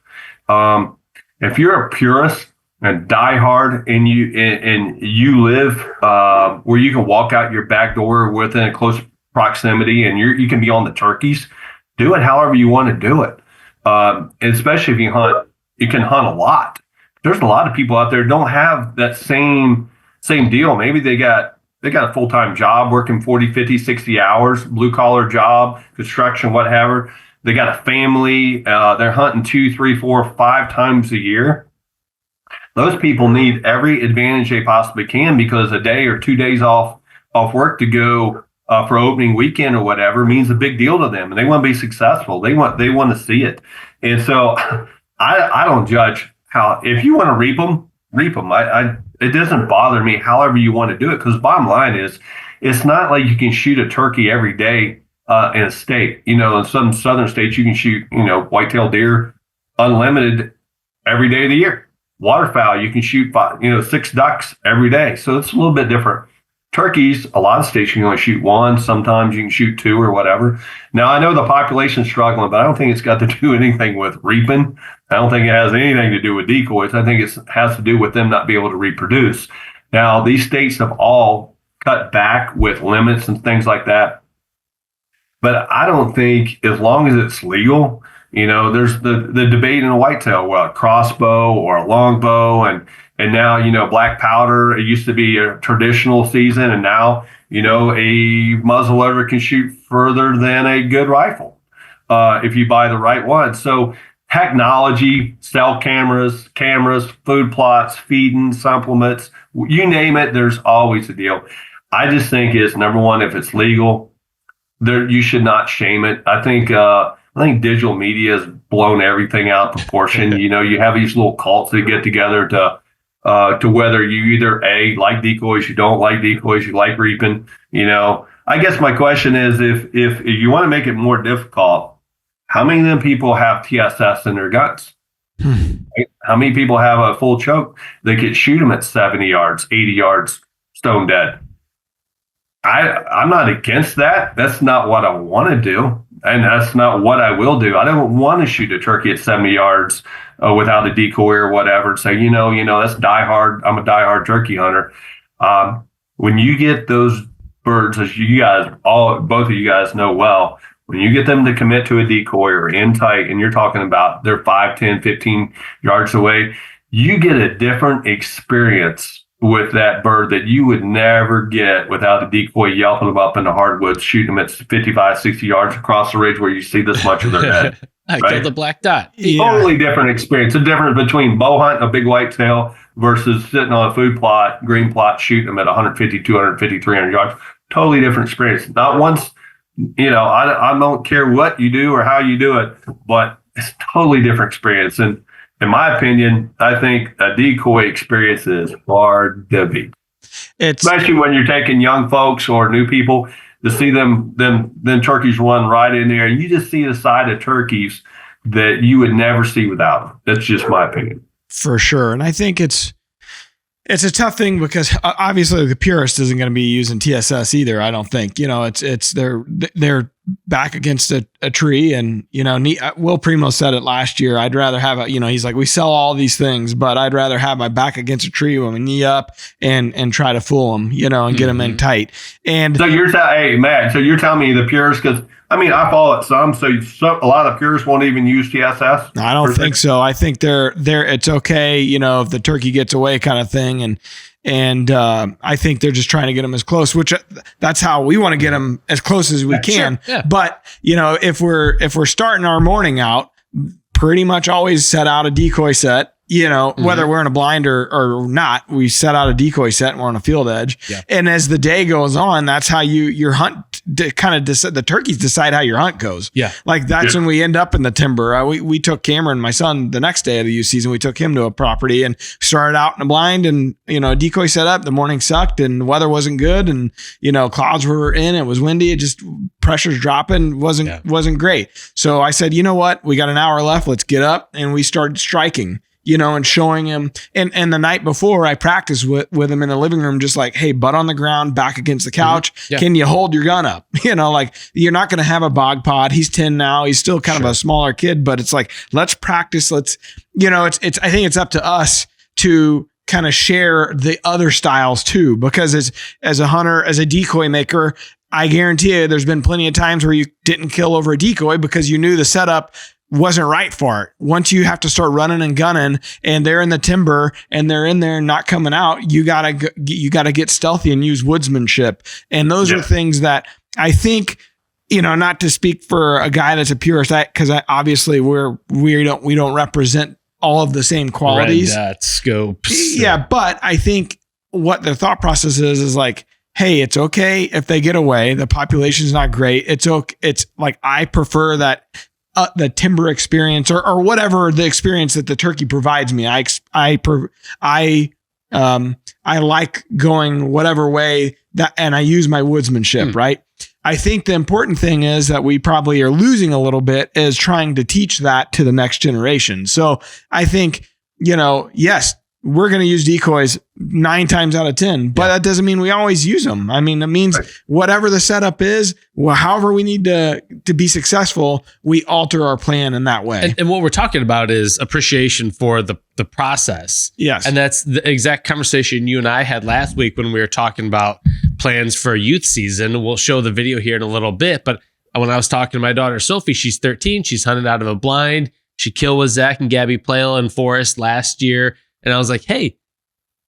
If you're a purist and diehard and you live where you can walk out your back door within a close proximity and you can be on the turkeys, do it however you want to do it. And especially if you hunt, you can hunt a lot. There's a lot of people out there don't have that same deal. Maybe they got a full-time job working 40, 50, 60 hours, blue collar job, construction, whatever. They got a family. They're hunting 2, 3, 4, 5 times a year. Those people need every advantage they possibly can, because a day or 2 days off work to go for opening weekend or whatever means a big deal to them, and they want to be successful. They want to see it. And so I don't judge how, if you want to reap them. It doesn't bother me however you want to do it, because bottom line is, it's not like you can shoot a turkey every day in a state. In some southern states you can shoot white-tailed deer unlimited every day of the year. Waterfowl, you can shoot 6 ducks every day, so it's a little bit different. Turkeys, a lot of states you can only shoot 1. Sometimes you can shoot 2 or whatever. Now, I know the population's struggling, but I don't think it's got to do anything with reaping. I don't think it has anything to do with decoys. I think it has to do with them not being able to reproduce. Now, these states have all cut back with limits and things like that. But I don't think, as long as it's legal, there's the debate in a whitetail, well, a crossbow or a longbow, and now, black powder. It used to be a traditional season, and now, a muzzleloader can shoot further than a good rifle if you buy the right one. So technology, cell cameras, food plots, feeding, supplements, you name it, there's always a deal. I just think it's, number one, if it's legal, you should not shame it. I think digital media has blown everything out of proportion. You have these little cults that get together to whether you either like decoys, you don't like decoys, you like reaping. I guess my question is, if you want to make it more difficult, how many of them people have TSS in their guns? Right? How many people have a full choke? They could shoot them at 70 yards, 80 yards, stone dead. I'm not against that. That's not what I want to do. And that's not what I will do. I don't want to shoot a turkey at 70 yards without a decoy or whatever and say, that's diehard. I'm a diehard turkey hunter. When you get those birds, as both of you guys know well, when you get them to commit to a decoy or in tight, and you're talking about they're 5, 10, 15 yards away, you get a different experience with that bird that you would never get without a decoy yelping them up in the hardwoods, shooting them at 55, 60 yards across the ridge where you see this much of their head. I killed the black dot. Totally different experience. The difference between bow hunting a big whitetail versus sitting on a food plot, green plot, shooting them at 150, 250, 300 yards. Totally different experience. Not once, I don't care what you do or how you do it, but it's totally different experience. And in my opinion, I think a decoy experience is hard to beat. Especially when you're taking young folks or new people to see them turkeys run right in there. And you just see a side of turkeys that you would never see without them. That's just my opinion. For sure. And I think it's a tough thing, because obviously the purist isn't going to be using TSS either. I don't think, they're back against a tree, and, Will Primo said it last year. I'd rather have he's like, we sell all these things, but I'd rather have my back against a tree with my knee up and try to fool them, and get them in tight. And so Matt, so you're telling me the purists, because I follow it some, so a lot of purists won't even use TSS. I don't think so. I think they're it's okay, if the turkey gets away kind of thing. And I think they're just trying to get them as close, which that's how we want to get them as close as we can. Sure. Yeah. But, if we're starting our morning out, pretty much always set out a decoy set, whether we're in a blind or not, we set out a decoy set and we're on a field edge. Yeah. And as the day goes on, that's how your hunt kind of the turkeys decide how your hunt goes. Yeah. Like that's when we end up in the timber. We took Cameron, my son, the next day of the youth season, we took him to a property and started out in a blind, and, a decoy set up. The morning sucked and the weather wasn't good. And, clouds were in, it was windy. It just pressure's dropping. Wasn't great. So I said, you know what? We got an hour left. Let's get up. And we started striking, and showing him. And the night before, I practiced with him in the living room, just like, hey, butt on the ground, back against the couch. Mm-hmm. Yeah. Can you hold your gun up? Like, you're not going to have a bog pod. He's 10 now. He's still kind of a smaller kid, but it's like, let's practice. Let's, I think it's up to us to kind of share the other styles too, because as a hunter, as a decoy maker, I guarantee you there's been plenty of times where you didn't kill over a decoy because you knew the setup wasn't right for it. Once you have to start running and gunning and they're in the timber and they're in there and not coming out, you gotta get stealthy and use woodsmanship. And those are things that I think, not to speak for a guy that's a purist, because obviously we don't represent all of the same qualities. Red dot scopes. Yeah, but I think what the thought process is like, hey, it's okay if they get away. The population's not great. It's okay. It's like, I prefer that the timber experience or whatever the experience that the turkey provides me. I like going whatever way that, and I use my woodsmanship, right? I think the important thing is that we probably are losing a little bit is trying to teach that to the next generation. So I think, yes, we're going to use decoys 9 times out of 10, but that doesn't mean we always use them. I mean, it means whatever the setup is, however we need to be successful, we alter our plan in that way. And what we're talking about is appreciation for the process. Yes. And that's the exact conversation you and I had last week when we were talking about plans for youth season. We'll show the video here in a little bit, but when I was talking to my daughter, Sophie, she's 13. She's hunted out of a blind. She killed with Zach and Gabby Plale in Forest last year. And I was like, hey,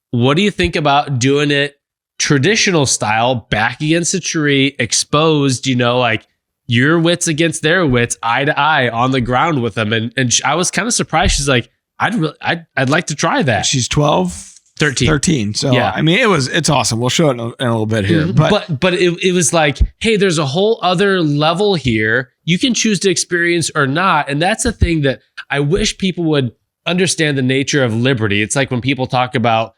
what do you think about doing it traditional style, back against a tree, exposed, like your wits against their wits, eye to eye on the ground with them? And I was kind of surprised. She's like, I'd like to try that. She's 12, 13. So, yeah. I mean, it's awesome. We'll show it in a little bit here. But it was like, hey, there's a whole other level here. You can choose to experience or not. And that's a thing that I wish people would understand the nature of liberty. It's like when people talk about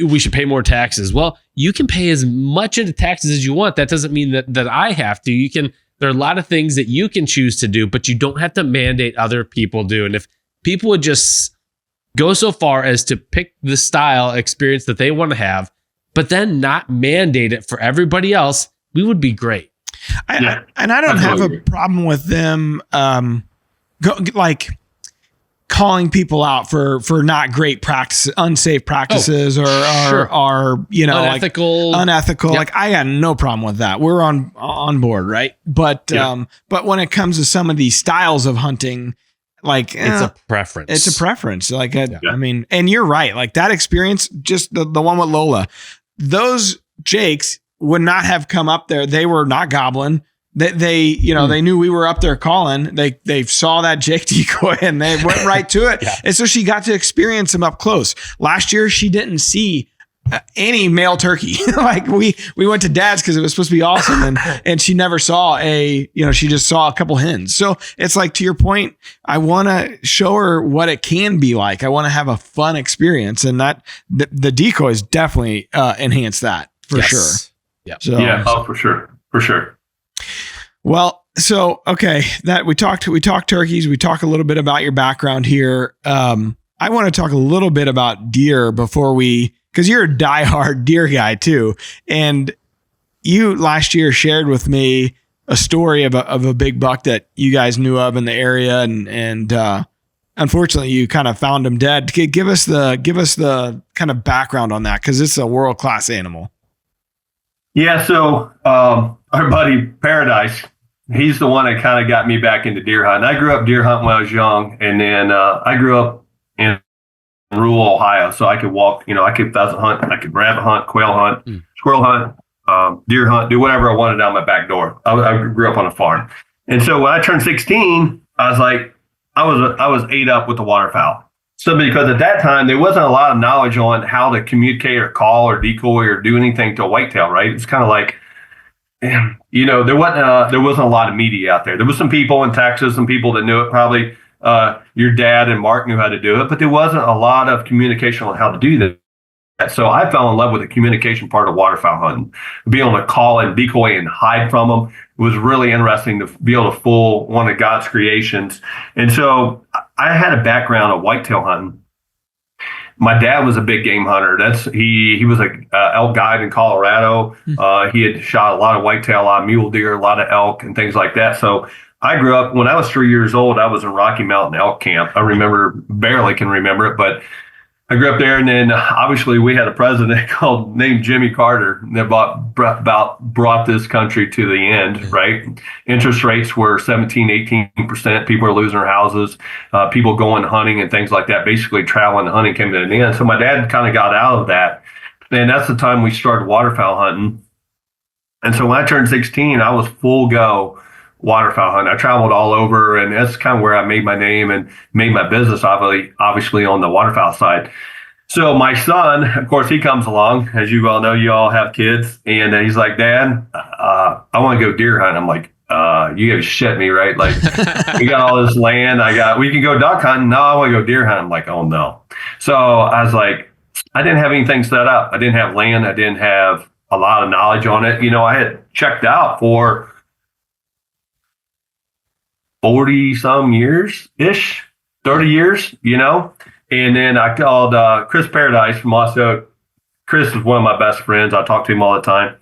we should pay more taxes. Well, you can pay as much into taxes as you want. That doesn't mean that I have to. There are a lot of things that you can choose to do, but you don't have to mandate other people do. And if people would just go so far as to pick the style experience that they want to have, but then not mandate it for everybody else, we would be great. I don't have a problem with them calling people out for not great practice, unsafe practices or unethical. Unethical. Yep. Like, I got no problem with that. We're on board, right? But when it comes to some of these styles of hunting, like it's a preference. It's a preference. Like, I mean, and you're right. Like that experience, just the one with Lola, those Jakes would not have come up there. They were not gobbling. They knew we were up there calling. They saw that Jake decoy and they went right to it. And so she got to experience him up close. Last year, she didn't see any male turkey. Like we went to Dad's because it was supposed to be awesome. And she never saw she just saw a couple hens. So it's like, to your point, I want to show her what it can be like. I want to have a fun experience, and that the decoys definitely enhance that for sure. Yeah. So, for sure. Well, so, okay, that we talked turkeys. We talked a little bit about your background here. I want to talk a little bit about deer because you're a diehard deer guy too. And you last year shared with me a story of a big buck that you guys knew of in the area. And unfortunately you kind of found him dead. Give us the kind of background on that, because it's a world-class animal. Yeah. So, our buddy Paradise, he's the one that kind of got me back into deer hunting. I grew up deer hunting when I was young, and then I grew up in rural Ohio, so I could walk. I could pheasant hunt, I could rabbit hunt, quail hunt, squirrel hunt, deer hunt, do whatever I wanted down my back door. I grew up on a farm, and so when I turned 16, I was like, I was ate up with the waterfowl. So because at that time there wasn't a lot of knowledge on how to communicate or call or decoy or do anything to a whitetail, right? It's kind of like, there wasn't a lot of media out there. There was some people in Texas, some people that knew it. Probably your dad and Mark knew how to do it, but there wasn't a lot of communication on how to do that. So I fell in love with the communication part of waterfowl hunting. Being able to call and decoy and hide from them was really interesting, to be able to fool one of God's creations. And so I had a background of whitetail hunting. My dad was a big game hunter. He was a elk guide in Colorado. He had shot a lot of whitetail, a lot of mule deer, a lot of elk and things like that. So I grew up, when I was 3 years old, I was in Rocky Mountain elk camp. Barely can remember it, but I grew up there, and then obviously we had a president named Jimmy Carter that brought this country to the end, right? Interest rates were 17, 18%. People are losing their houses. People going hunting and things like that. Basically, traveling and hunting came to an end. So my dad kind of got out of that. And that's the time we started waterfowl hunting. And so when I turned 16, I was full go waterfowl hunting. I traveled all over, and that's kind of where I made my name and made my business, obviously on the waterfowl side. So my son, of course, he comes along. As you all know, you all have kids, and he's like, "Dad, I want to go deer hunt." I'm like, "You gotta shit me, right? Like, we got all this land. We can go duck hunting. No, I want to go deer hunting." I'm like, "Oh no!" So I was like, I didn't have anything set up. I didn't have land. I didn't have a lot of knowledge on it. I had checked out for 40 some years-ish, 30 years, and then I called Chris Paradise from Osceola. Chris is one of my best friends. I talk to him all the time.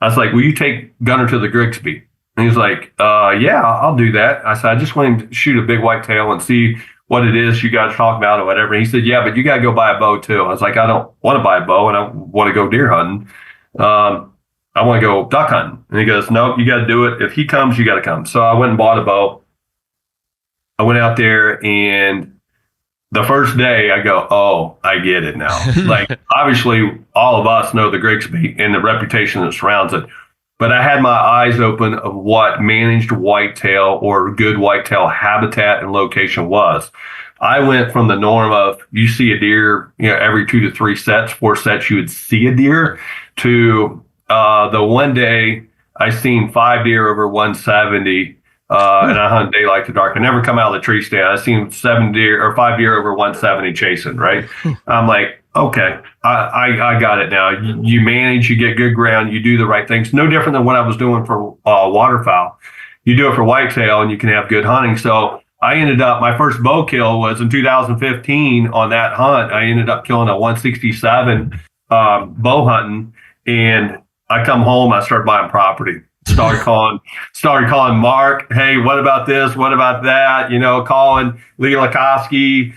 I was like, "Will you take Gunner to the Grigsby?" And he's like, "Yeah, I'll do that." I said, "I just want him to shoot a big whitetail and see what it is you guys talk about or whatever." And he said, "Yeah, but you got to go buy a bow too." I was like, "I don't want to buy a bow, and I want to go deer hunting. I want to go duck hunting." And he goes, "Nope, you got to do it. If he comes, you got to come." So I went and bought a bow. I went out there, and the first day I go, "Oh, I get it now." Like, obviously, all of us know the Grigsby and the reputation that surrounds it. But I had my eyes open of what managed whitetail or good whitetail habitat and location was. I went from the norm of you see a deer, every 2 to 3 sets, 4 sets, you would see a deer, to the one day I seen 5 deer over 170. And I hunt daylight to dark. I never come out of the tree stand. I seen 5 deer over 170 chasing, right? I'm like, okay, I got it now. You manage, you get good ground, you do the right things. No different than what I was doing for waterfowl. You do it for whitetail, and you can have good hunting. So I ended up, my first bow kill was in 2015 on that hunt. I ended up killing a 167 bow hunting, and I come home, I started buying property. Started calling Mark. Hey, what about this? What about that? Calling Lee Lakowski,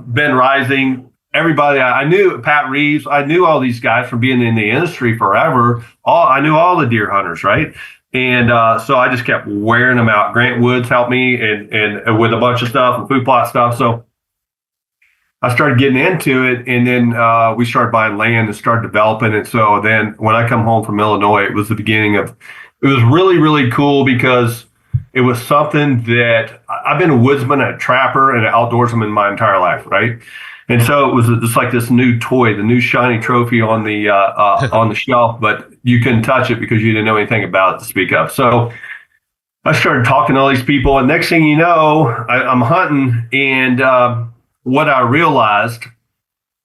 Ben Rising, everybody. I knew Pat Reeves. I knew all these guys from being in the industry forever. I knew all the deer hunters, right? And so I just kept wearing them out. Grant Woods helped me and with a bunch of stuff and food plot stuff. So I started getting into it, and then we started buying land and started developing it. So then when I come home from Illinois, it was the beginning of. It was really, really cool because it was something that I've been a woodsman, a trapper, and an outdoorsman my entire life, right? And so it was just like this new toy, the new shiny trophy on the shelf, but you couldn't touch it because you didn't know anything about it to speak of. So I started talking to all these people, and next thing you know, I'm hunting, and what I realized,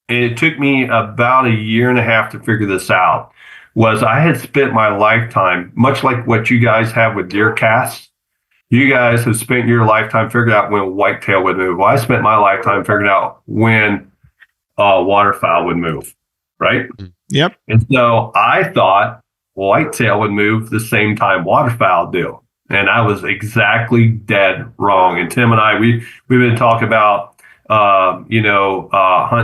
and it took me about a year and a half to figure this out, was I had spent my lifetime, much like what you guys have with DeerCast. You guys have spent your lifetime figuring out when whitetail would move. Well, I spent my lifetime figuring out when waterfowl would move, right? Yep. And so I thought whitetail would move the same time waterfowl do. And I was exactly dead wrong. And Tim and I, we've been talking about, hunt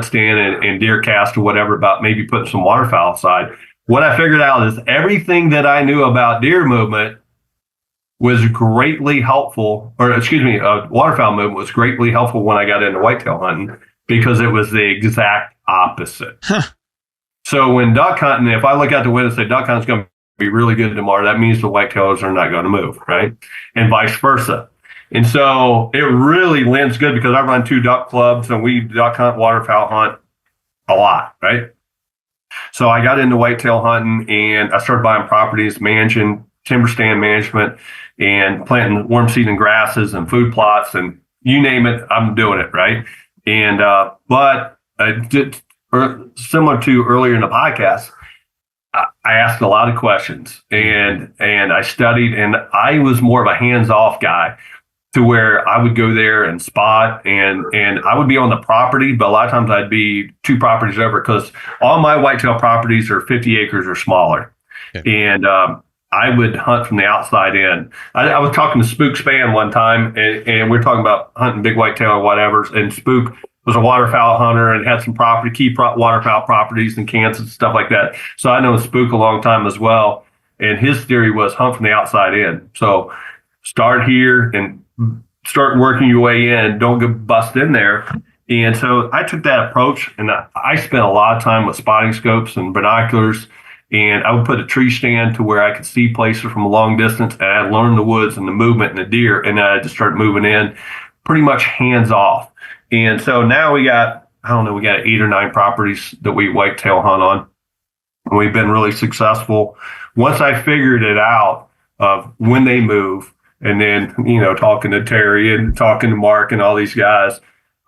stand and DeerCast or whatever about maybe putting some waterfowl aside. What I figured out is everything that I knew about deer movement was greatly helpful, waterfowl movement was greatly helpful when I got into whitetail hunting because it was the exact opposite. So when duck hunting, if I look out the window and say duck hunting's going to be really good tomorrow, that means the whitetails are not going to move, right? And vice versa. And so it really lends good because I run 2 duck clubs and we duck hunt, waterfowl hunt a lot, right? So I got into whitetail hunting and I started buying properties, managing timber stand management and planting worm seed and grasses and food plots and you name it, I'm doing it, right? And but similar to earlier in the podcast, I asked a lot of questions and I studied, and I was more of a hands-off guy to where I would go there and spot and I would be on the property, but a lot of times I'd be 2 properties over because all my whitetail properties are 50 acres or smaller. Okay. And I would hunt from the outside in. I was talking to Spook Span one time and we were talking about hunting big whitetail or whatever. And Spook was a waterfowl hunter and had some waterfowl properties in Kansas and stuff like that. So I know Spook a long time as well. And his theory was hunt from the outside in. So start here and start working your way in. Don't get bust in there. And so I took that approach, and I spent a lot of time with spotting scopes and binoculars. And I would put a tree stand to where I could see places from a long distance, and I'd learn the woods and the movement and the deer, and then I'd just start moving in pretty much hands off. And so now we got 8 or 9 properties that we whitetail hunt on. And we've been really successful. Once I figured it out of when they move, and then, talking to Terry and talking to Mark and all these guys,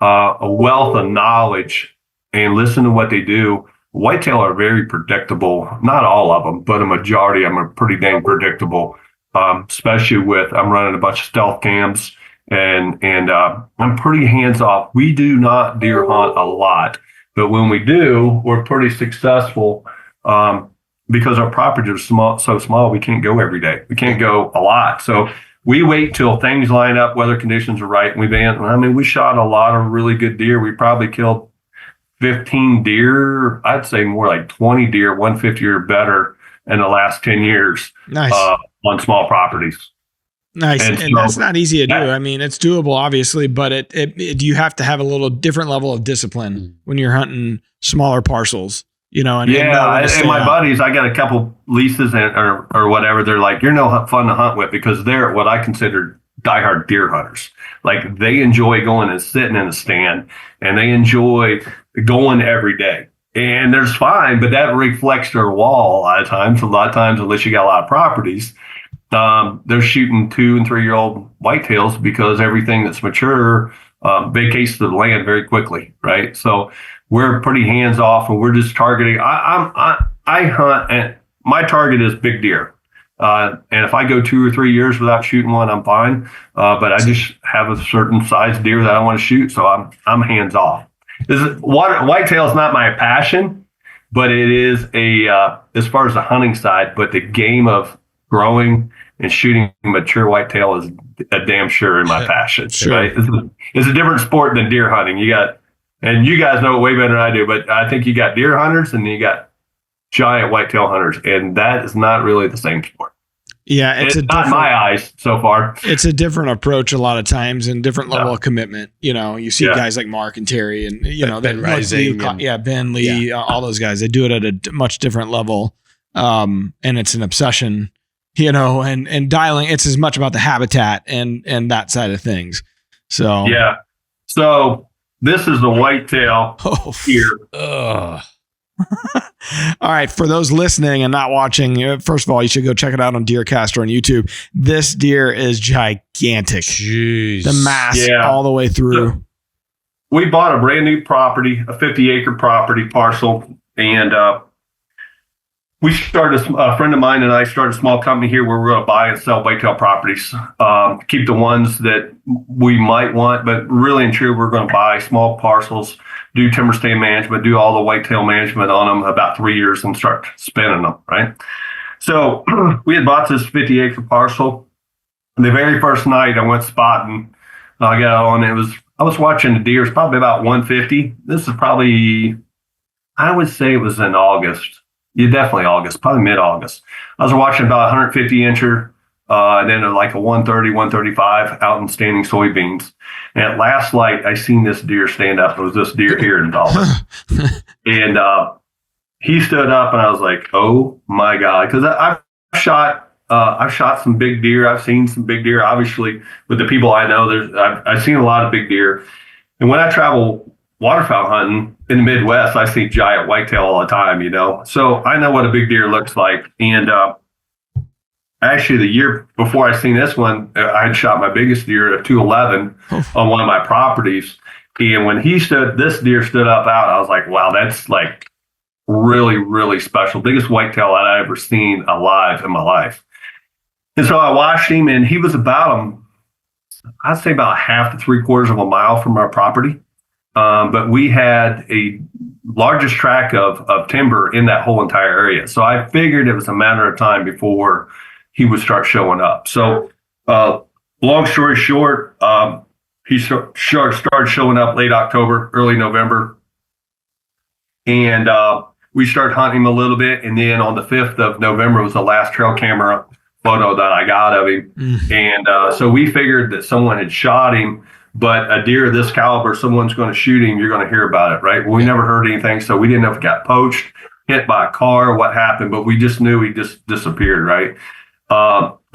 a wealth of knowledge and listen to what they do. Whitetail are very predictable. Not all of them, but a majority of them are pretty dang predictable. Especially I'm running a bunch of stealth cams, and I'm pretty hands off. We do not deer hunt a lot, but when we do, we're pretty successful because our properties are so small. We can't go every day. We can't go a lot. So we wait till things line up, weather conditions are right. We shot a lot of really good deer. We probably killed 15 deer, I'd say more like 20 deer, 150 or better in the last 10 years. Nice. On small properties. Nice. And so, that's not easy to do. I mean, it's doable, obviously, but you have to have a little different level of discipline when you're hunting smaller parcels, and my buddies, I got a couple leases or whatever. They're like, you're no fun to hunt with because they're what I consider diehard deer hunters. Like, they enjoy going and sitting in a stand, and they enjoy going every day. And there's fine, but that reflects their wall a lot of times, unless you got a lot of properties. They're shooting 2 and 3 year old whitetails because everything that's mature vacates the land very quickly, right? So we're pretty hands off, and we're just targeting. I hunt, and my target is big deer. And if I go 2 or 3 years without shooting one, I'm fine. But I just have a certain size deer that I want to shoot, so I'm hands off. Whitetail is not my passion, but it is as far as the hunting side. But the game of growing and shooting mature whitetail is a damn sure in my passion. Sure. Right? It's a different sport than deer hunting. And you guys know it way better than I do, but I think you got deer hunters and you got giant whitetail hunters, and that is not really the same sport. Yeah, it's not in my eyes so far. It's a different approach a lot of times, and different level of commitment. You see guys like Mark and Terry, and Ben Rising, Ben Lee, all those guys. They do it at a much different level, and it's an obsession. And dialing. It's as much about the habitat and that side of things. So yeah. So this is the whitetail here. All right, for those listening and not watching, first of all, you should go check it out on DeerCast or on YouTube. This deer is gigantic. Jeez. The mass all the way through. So we bought a brand new property, a 50-acre property parcel, and a friend of mine and I started a small company here where we're going to buy and sell whitetail properties. Keep the ones that we might want, but really and truly, we're going to buy small parcels, do timber stand management, do all the whitetail management on them about 3 years and start spinning them, right? So we had bought this 50-acre parcel. The very first night I went spotting, I got on, I was watching the deer. It's probably about 150. This is probably, I would say it was in August. Yeah, definitely August, probably mid-August. I was watching about 150 incher, and then like a 130, 135 out in standing soybeans. And at last light, I seen this deer stand up. It was this deer here in Dallas. And he stood up, and I was like, oh my God. Because I've shot some big deer. I've seen some big deer. Obviously, with the people I know, I've seen a lot of big deer. And when I travel waterfowl hunting in the Midwest, I see giant whitetail all the time, So I know what a big deer looks like. And actually, the year before I seen this one, I had shot my biggest deer at 211 on one of my properties. And when this deer stood up out, I was like, wow, that's like really, really special. Biggest whitetail that I've ever seen alive in my life. And so I watched him, and he was I'd say about half to 3/4 of a mile from our property. But we had a largest tract of timber in that whole entire area. So I figured it was a matter of time before he would start showing up. So long story short, he started showing up late October, early November. And we started hunting him a little bit. And then on the 5th of November was the last trail camera photo that I got of him. And so we figured that someone had shot him, but a deer of this caliber, someone's going to shoot him, you're going to hear about it, right? Well, we never heard anything, so we didn't know if it got poached, hit by a car, what happened, but we just knew he just disappeared, right?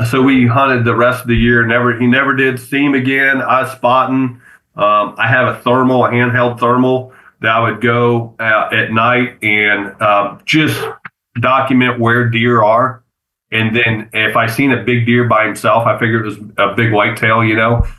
So we hunted the rest of the year. He never did see him again. I was spotting. I have a handheld thermal that I would go at night and just document where deer are. And then if I seen a big deer by himself, I figured it was a big whitetail,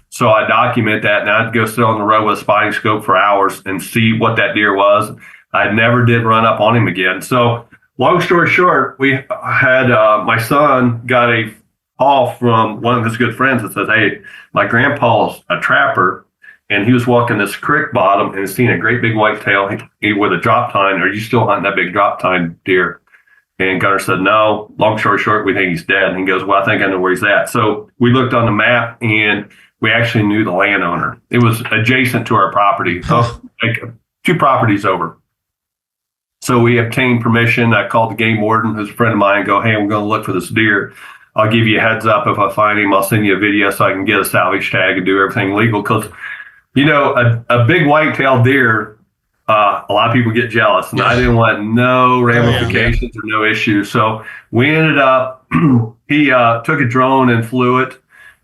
So I document that, and I'd go sit on the road with a spotting scope for hours and see what that deer was. I never did run up on him again. So long story short, we had my son got a call from one of his good friends that says, "Hey, my grandpa's a trapper, and he was walking this creek bottom and seen a great big whitetail with a drop tine. Are you still hunting that big drop tine deer?" And Gunnar said, "No." Long story short, we think he's dead. And he goes, "Well, I think I know where he's at." So we looked on the map, and we actually knew the landowner. It was adjacent to our property, like 2 properties over. So we obtained permission. I called the game warden, who's a friend of mine, and go, "Hey, I'm going to look for this deer. I'll give you a heads up if I find him. I'll send you a video so I can get a salvage tag and do everything legal." Because, a big whitetail deer, a lot of people get jealous, and I didn't want no ramifications or no issues. So we ended up, he took a drone and flew it,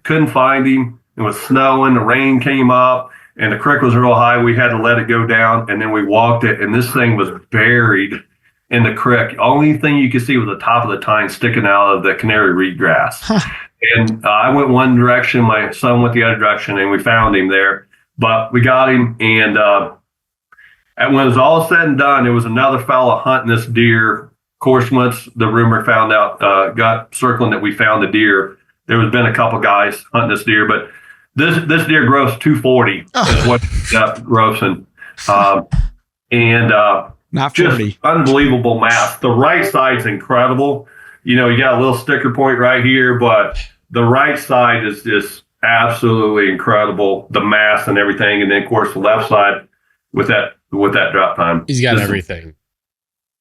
couldn't find him. It was snowing, the rain came up, and the creek was real high. We had to let it go down, and then we walked it, and this thing was buried in the creek. Only thing you could see was the top of the tine sticking out of the canary reed grass. And I went one direction, my son went the other direction, and we found him there. But we got him, and when it was all said and done, there was another fella hunting this deer. Of course, once the rumor got circling that we found the deer, there was been a couple guys hunting this deer, but this deer grossed 240 is what grossing. And not 40. Just unbelievable mass. The right side's incredible. You got a little sticker point right here, but the right side is just absolutely incredible. The mass and everything. And then of course the left side with that drop time. He's got everything.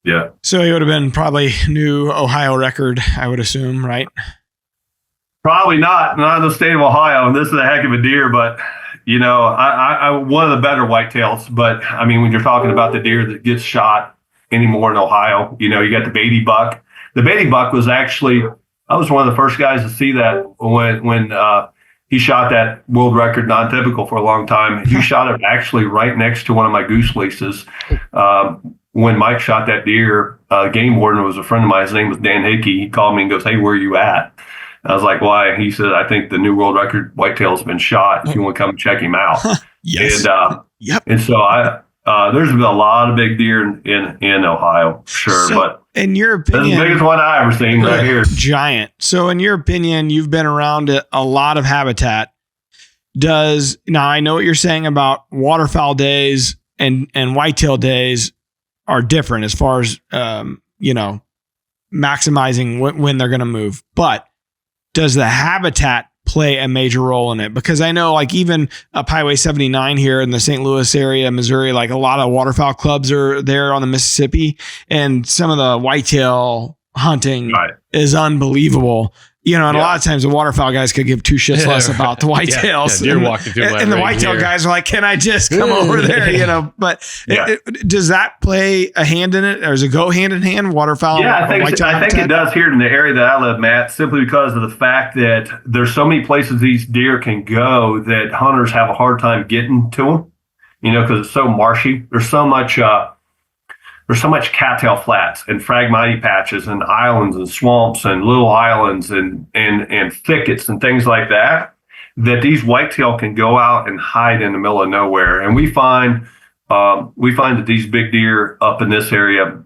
Yeah. So he would have been probably new Ohio record, I would assume, right? Probably not in the state of Ohio. And this is a heck of a deer, but I one of the better whitetails. But I mean, when you're talking about the deer that gets shot anymore in Ohio, you got the Beatty buck. The Beatty buck was actually, I was one of the first guys to see that when he shot that world record non-typical for a long time. He shot it actually right next to one of my goose leases. When Mike shot that deer, game warden was a friend of mine. His name was Dan Hickey. He called me and goes, "Hey, where are you at?" I was like, "Why?" He said, "I think the new world record whitetail's been shot. If you want to come and check him out." Yes. And, and so there's been a lot of big deer in Ohio, sure. So, but in your opinion, that's the biggest one I ever seen right here. Giant. So in your opinion, you've been around a lot of habitat. Now I know what you're saying about waterfowl days and whitetail days are different as far as, maximizing when they're going to move, but does the habitat play a major role in it? Because I know like even up Highway 79 here in the St. Louis area, Missouri, like a lot of waterfowl clubs are there on the Mississippi, and some of the whitetail hunting is unbelievable. And a lot of times the waterfowl guys could give 2 shits less about the whitetails. Deer walking through and the whitetail here. Guys are like, "Can I just come over there?" But does that play a hand in it, or does it go hand in hand? Waterfowl. Yeah, I think it does here in the area that I live, Matt, simply because of the fact that there's so many places these deer can go that hunters have a hard time getting to them. Because it's so marshy. There's so much cattail flats and phragmite patches and islands and swamps and little islands and thickets and things like that these whitetail can go out and hide in the middle of nowhere. And we find that these big deer up in this area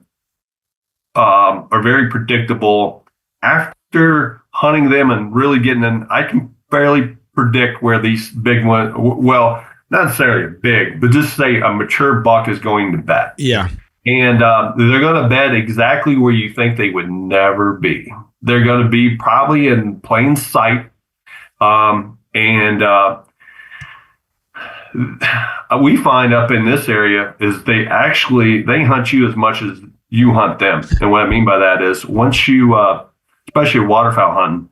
are very predictable. After hunting them and really getting in, I can barely predict where these big ones, well, not necessarily a big, but just say a mature buck is going to bed. Yeah. And they're going to bed exactly where you think they would never be. They're going to be probably in plain sight. we find up in this area is they hunt you as much as you hunt them. And what I mean by that is once you, especially waterfowl hunting,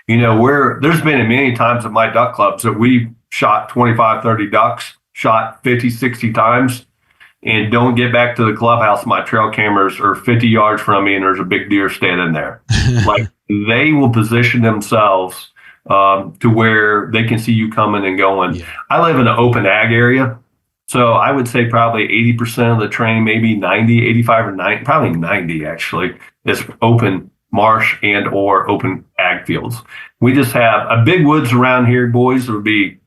there's been many times at my duck clubs that we shot 25, 30 ducks, shot 50, 60 times, and don't get back to the clubhouse. My trail cameras are 50 yards from me and there's a big deer standing there. Like they will position themselves to where they can see you coming and going. Yeah. I live in an open ag area. So I would say probably 80% of the terrain, maybe 90, 85 or 90, probably 90 actually, is open marsh and or open ag fields. We just have a big woods around here, boys. There would be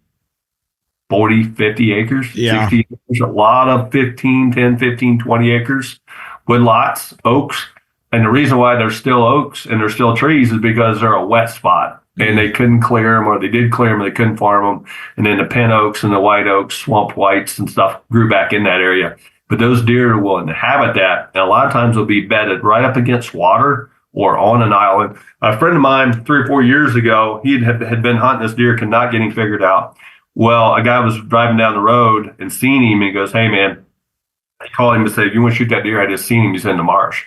40, 50 acres, 60 acres, a lot of 10, 15, 20 acres, wood lots, oaks. And the reason why there's still oaks and there's still trees is because they're a wet spot. And they couldn't clear them, or they did clear them, they couldn't farm them. And then the pin oaks and the white oaks, swamp whites and stuff grew back in that area. But those deer will inhabit that. And a lot of times they'll be bedded right up against water or on an island. A friend of mine 3 or 4 years ago, he had been hunting this deer, could not get him figured out. Well, a guy was driving down the road and seen him, and he goes, "Hey, man," I called him and said, "If you want to shoot that deer, I just seen him. He's in the marsh."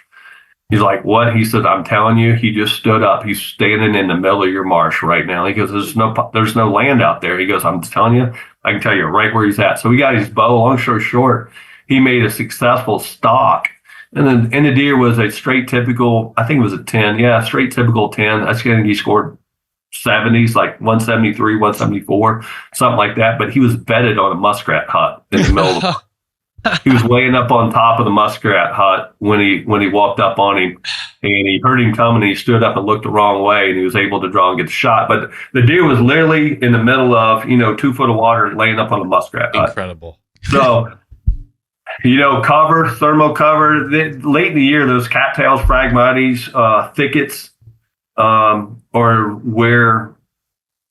He's like, "What?" He said, "I'm telling you, he just stood up. He's standing in the middle of your marsh right now." He goes, there's no land out there. He goes, "I'm telling you, I can tell you right where he's at." So we got his bow. Long story short, he made a successful stalk. And the deer was a straight typical, I think it was a 10. Yeah, straight typical 10. I think he scored 70s, like 173, 174, something like that. But he was bedded on a muskrat hut in the middle of the He was laying up on top of the muskrat hut when he walked up on him, and he heard him coming, and he stood up and looked the wrong way, and he was able to draw and get the shot. But the deer was literally in the middle of 2 foot of water, laying up on a muskrat hut. Incredible. So, thermal cover. Late in the year, those cattails, phragmites, thickets are where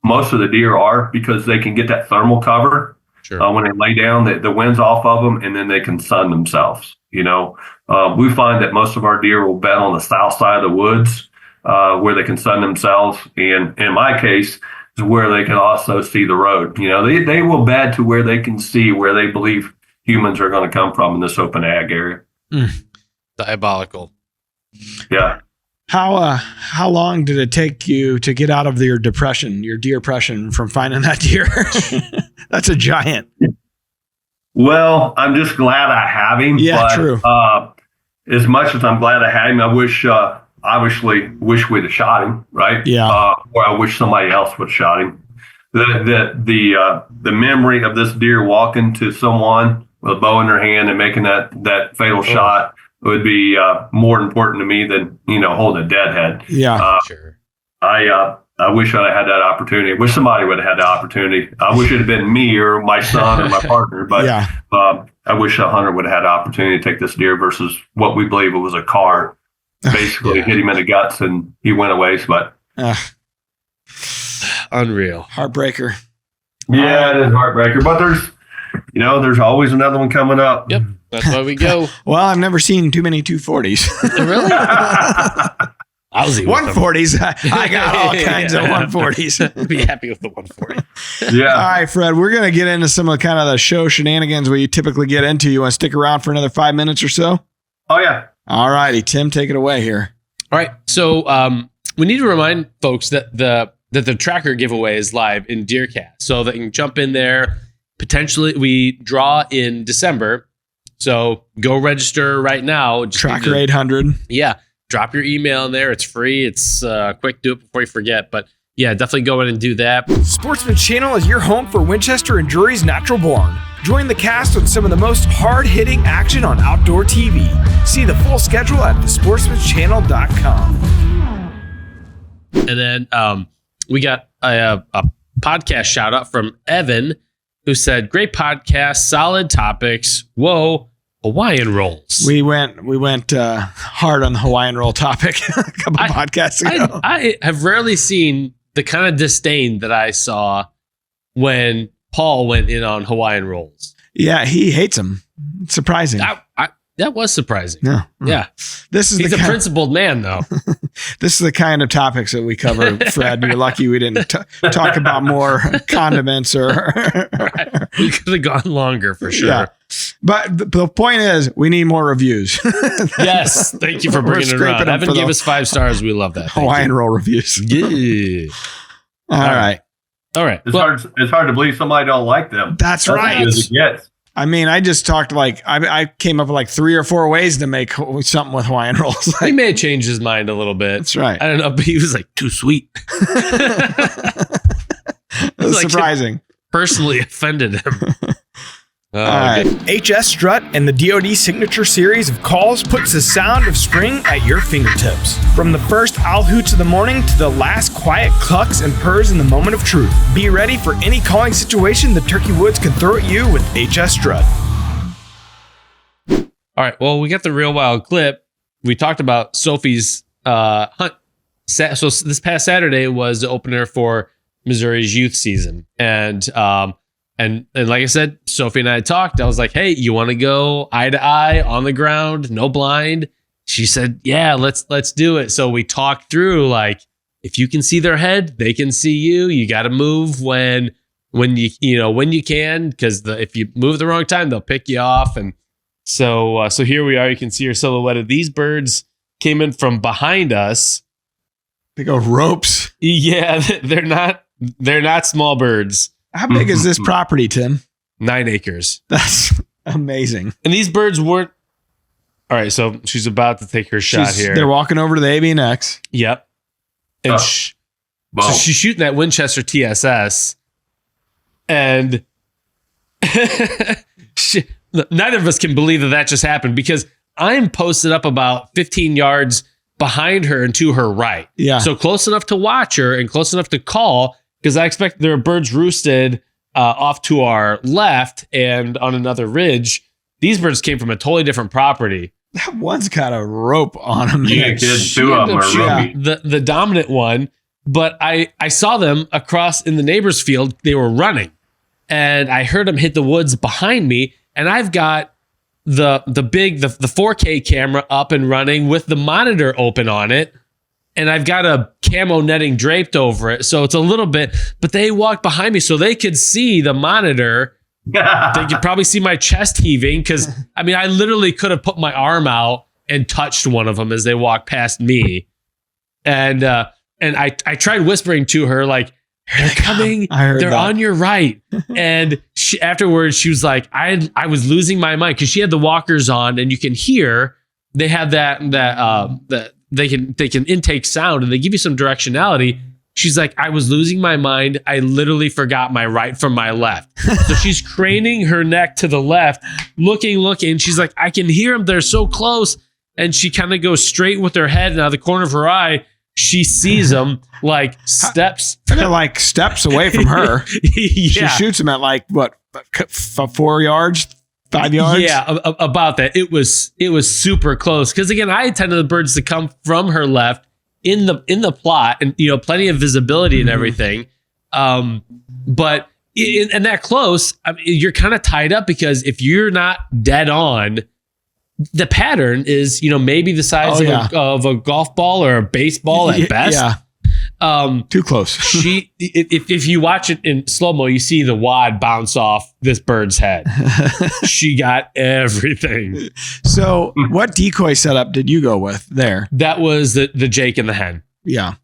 most of the deer are because they can get that thermal cover. Sure. When they lay down, the wind's off of them, and then they can sun themselves. We find that most of our deer will bed on the south side of the woods where they can sun themselves. And in my case, is where they can also see the road. They will bed to where they can see where they believe humans are going to come from in this open ag area. Diabolical. Yeah. How long did it take you to get out of your depression from finding that deer? That's a giant. Well, I'm just glad I have him. Yeah, but, true. As much as I'm glad I had him, I wish we'd have shot him, right? Yeah. Or I wish somebody else would have shot him. The memory of this deer walking to someone with a bow in their hand and making that fatal shot would be more important to me than holding a dead head. Yeah, sure. I wish I had that opportunity. I wish somebody would have had that opportunity. I wish it had been me or my son or my partner, but yeah. I wish a hunter would have had the opportunity to take this deer versus what we believe it was a car. Basically hit him in the guts and he went away. But unreal. Heartbreaker. Yeah, it is heartbreaker. But there's always another one coming up. Yep. That's why we go. Well, I've never seen too many 240s. Really? I'll see 140s. I got all kinds of 140s. I'll be happy with the 140. Yeah. All right, Fred, we're going to get into some of the kind of the show shenanigans we typically get into. You want to stick around for another 5 minutes or so? Oh, yeah. All righty. Tim, take it away here. All right. So we need to remind folks that the tracker giveaway is live in DeerCast. So that you can jump in there. Potentially, we draw in December. So go register right now. Tracker 800. Yeah. Drop your email in there. It's free. It's quick. Do it before you forget. But yeah, definitely go in and do that. Sportsman Channel is your home for Winchester and Drury's natural born. Join the cast on some of the most hard-hitting action on outdoor TV. See the full schedule at thesportsmanchannel.com. And then we got a podcast shout out from Evan, who said, "Great podcast, solid topics. Whoa. Hawaiian rolls." We went hard on the Hawaiian roll topic a couple podcasts ago. I have rarely seen the kind of disdain that I saw when Paul went in on Hawaiian rolls. Yeah, he hates them. It's surprising. That was surprising. Yeah. Yeah. He's a principled man, though. This is the kind of topics that we cover, Fred. You're lucky we didn't talk about more condiments or. Right. We could have gone longer for sure. Yeah. But the point is, we need more reviews. Yes. Thank you for bringing it around. Evan gave us 5 stars. We love that. Hawaiian roll reviews. Yeah. All right. It's hard to believe somebody don't like them. That's right. Yes. I mean, I just talked I came up with like 3 or 4 ways to make something with Hawaiian rolls. He may have changed his mind a little bit. That's right. I don't know, but he was like, too sweet. That's surprising. Personally offended him. All right. HS Strut and the DoD Signature Series of calls puts the sound of spring at your fingertips. From the first owl hoots of the morning to the last quiet clucks and purrs in the moment of truth. Be ready for any calling situation the turkey woods can throw at you with HS Strut. All right. Well, we got the Real Wild clip. We talked about Sophie's hunt. So this past Saturday was the opener for Missouri's youth season. And like I said, Sophie and I talked. I was like, hey, you want to go eye to eye on the ground, no blind? She said, yeah, let's do it. So we talked through, like, if you can see their head, they can see you. You got to move when you can, because if you move the wrong time, they'll pick you off. And so here we are. You can see her silhouette. These birds came in from behind us. They go ropes. Yeah, they're not small birds. How big is this property, Tim? 9 acres. That's amazing. And these birds weren't. All right, so she's about to take her shot here. They're walking over to the Avian X. Yep. And so she's shooting that Winchester TSS. And neither of us can believe that just happened, because I'm posted up about 15 yards behind her and to her right. Yeah. So close enough to watch her and close enough to call, because I expect there are birds roosted off to our left and on another ridge. These birds came from a totally different property. That one's got a rope on him. Yeah, kids, 2 of them are rookie. The dominant one, but I saw them across in the neighbor's field. They were running, and I heard them hit the woods behind me. And I've got the 4K camera up and running with the monitor open on it. And I've got a camo netting draped over it. So it's a little bit, but they walked behind me so they could see the monitor. They could probably see my chest heaving, because, I mean, I literally could have put my arm out and touched one of them as they walked past me. And I tried whispering to her, like, they're coming. They're on your right. And afterwards, she was like, I was losing my mind, because she had the walkers on, and you can hear they have that they can intake sound, and they give you some directionality. She's like, I was losing my mind. I literally forgot my right from my left. So she's craning her neck to the left, looking. She's like, I can hear them. They're so close. And she kind of goes straight with her head, and out of the corner of her eye, she sees them like steps. They're like steps away from her. Yeah. She shoots them at like, what, 4 yards? 5 yards? Yeah, about that. It was super close, because again, I intended the birds to come from her left in the plot, and plenty of visibility and everything. But in that close, I mean, you're kind of tied up, because if you're not dead on, the pattern is maybe the size of a golf ball or a baseball at best. Yeah. Too close. If you watch it in slow-mo, you see the wad bounce off this bird's head. She got everything. So what decoy setup did you go with there? That was the Jake and the hen. Yeah.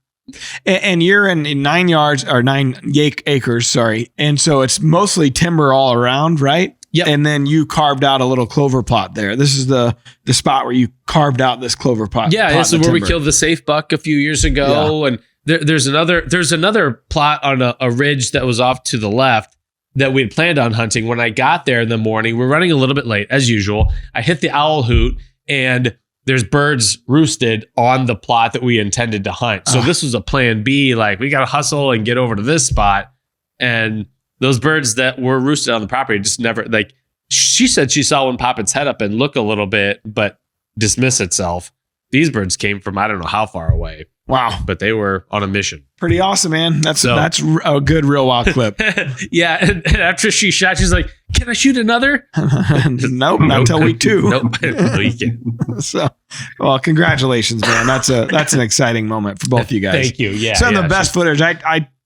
And you're in 9 yards or 9 acres, sorry. And so it's mostly timber all around, right? Yep. And then you carved out a little clover plot there. This is the spot where you carved out this clover plot. Yeah, this is where we killed the safe buck a few years ago. Yeah. And there's another plot on a ridge that was off to the left that we had planned on hunting. When I got there in the morning, we're running a little bit late as usual. I hit the owl hoot, and there's birds roosted on the plot that we intended to hunt. So this was a plan B. Like, we got to hustle and get over to this spot. And those birds that were roosted on the property just never, like, she said she saw one pop its head up and look a little bit, but dismiss itself. These birds came from, I don't know how far away. Wow. but they were on a mission. Pretty awesome, man. That's a good real wild clip. Yeah. And after she shot, she's like, can I shoot another? Nope, not until week 2. Nope. No, you can't. So, well, congratulations, man. That's an exciting moment for both of you guys. Thank you. Yeah. Send the best footage.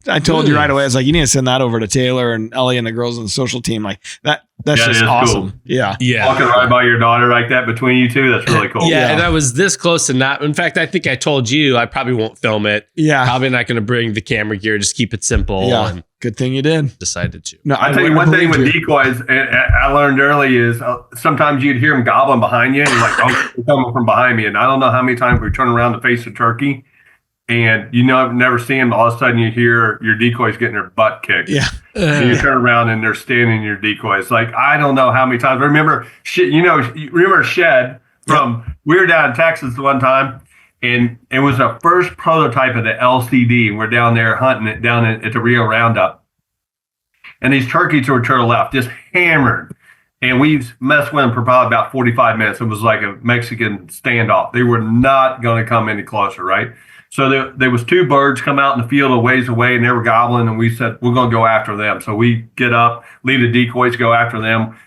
I told you right away. I was like, you need to send that over to Taylor and Ellie and the girls on the social team. Like that's just awesome. Cool. Yeah. Yeah. Walking right by your daughter like that between you two, that's really cool. Yeah. And I was this close to not. In fact, I think I told you I probably won't film it. Yeah. Probably not going to bring the camera gear. Just keep it simple. Yeah. And Good thing you did. decided to. No, I tell you one thing with decoys, and I learned early is sometimes you'd hear them gobbling behind you, and you're like, oh, they're coming from behind me. And I don't know how many times we turn around to face a turkey, and I've never seen them. All of a sudden, you hear your decoys getting their butt kicked. Yeah. And you turn around and they're standing in your decoys. Like, I don't know how many times. Remember Shed from, we were down in Texas one time, and it was the first prototype of the LCD. We're down there hunting it down at the Rio Roundup. And these turkeys were to the left, just hammered. And we messed with them for probably about 45 minutes. It was like a Mexican standoff. They were not going to come any closer, right? So there was 2 birds come out in the field a ways away, and they were gobbling, and we said, we're going to go after them. So we get up, leave the decoys, go after them.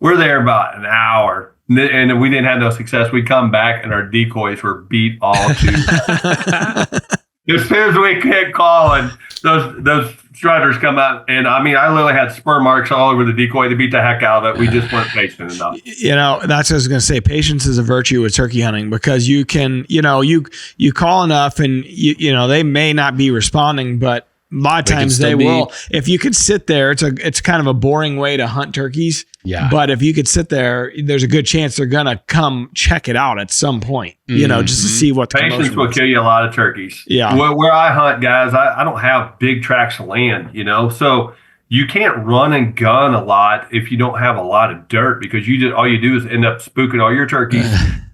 We're there about an hour, and we didn't have no success. We come back, and our decoys were beat all to as soon as we kicked calling, those strutters come out, and I mean, I literally had spur marks all over the decoy to beat the heck out of it. We just weren't patient enough. That's what I was going to say. Patience is a virtue with turkey hunting, because you can, you call enough, and they may not be responding, but a lot of times they will. If you could sit there, it's kind of a boring way to hunt turkeys. Yeah. But if you could sit there, there's a good chance they're gonna come check it out at some point. Just to see what the patience will kill you a lot of turkeys. Yeah. Where I hunt, guys, I don't have big tracts of land, so you can't run and gun a lot if you don't have a lot of dirt, because all you do is end up spooking all your turkeys.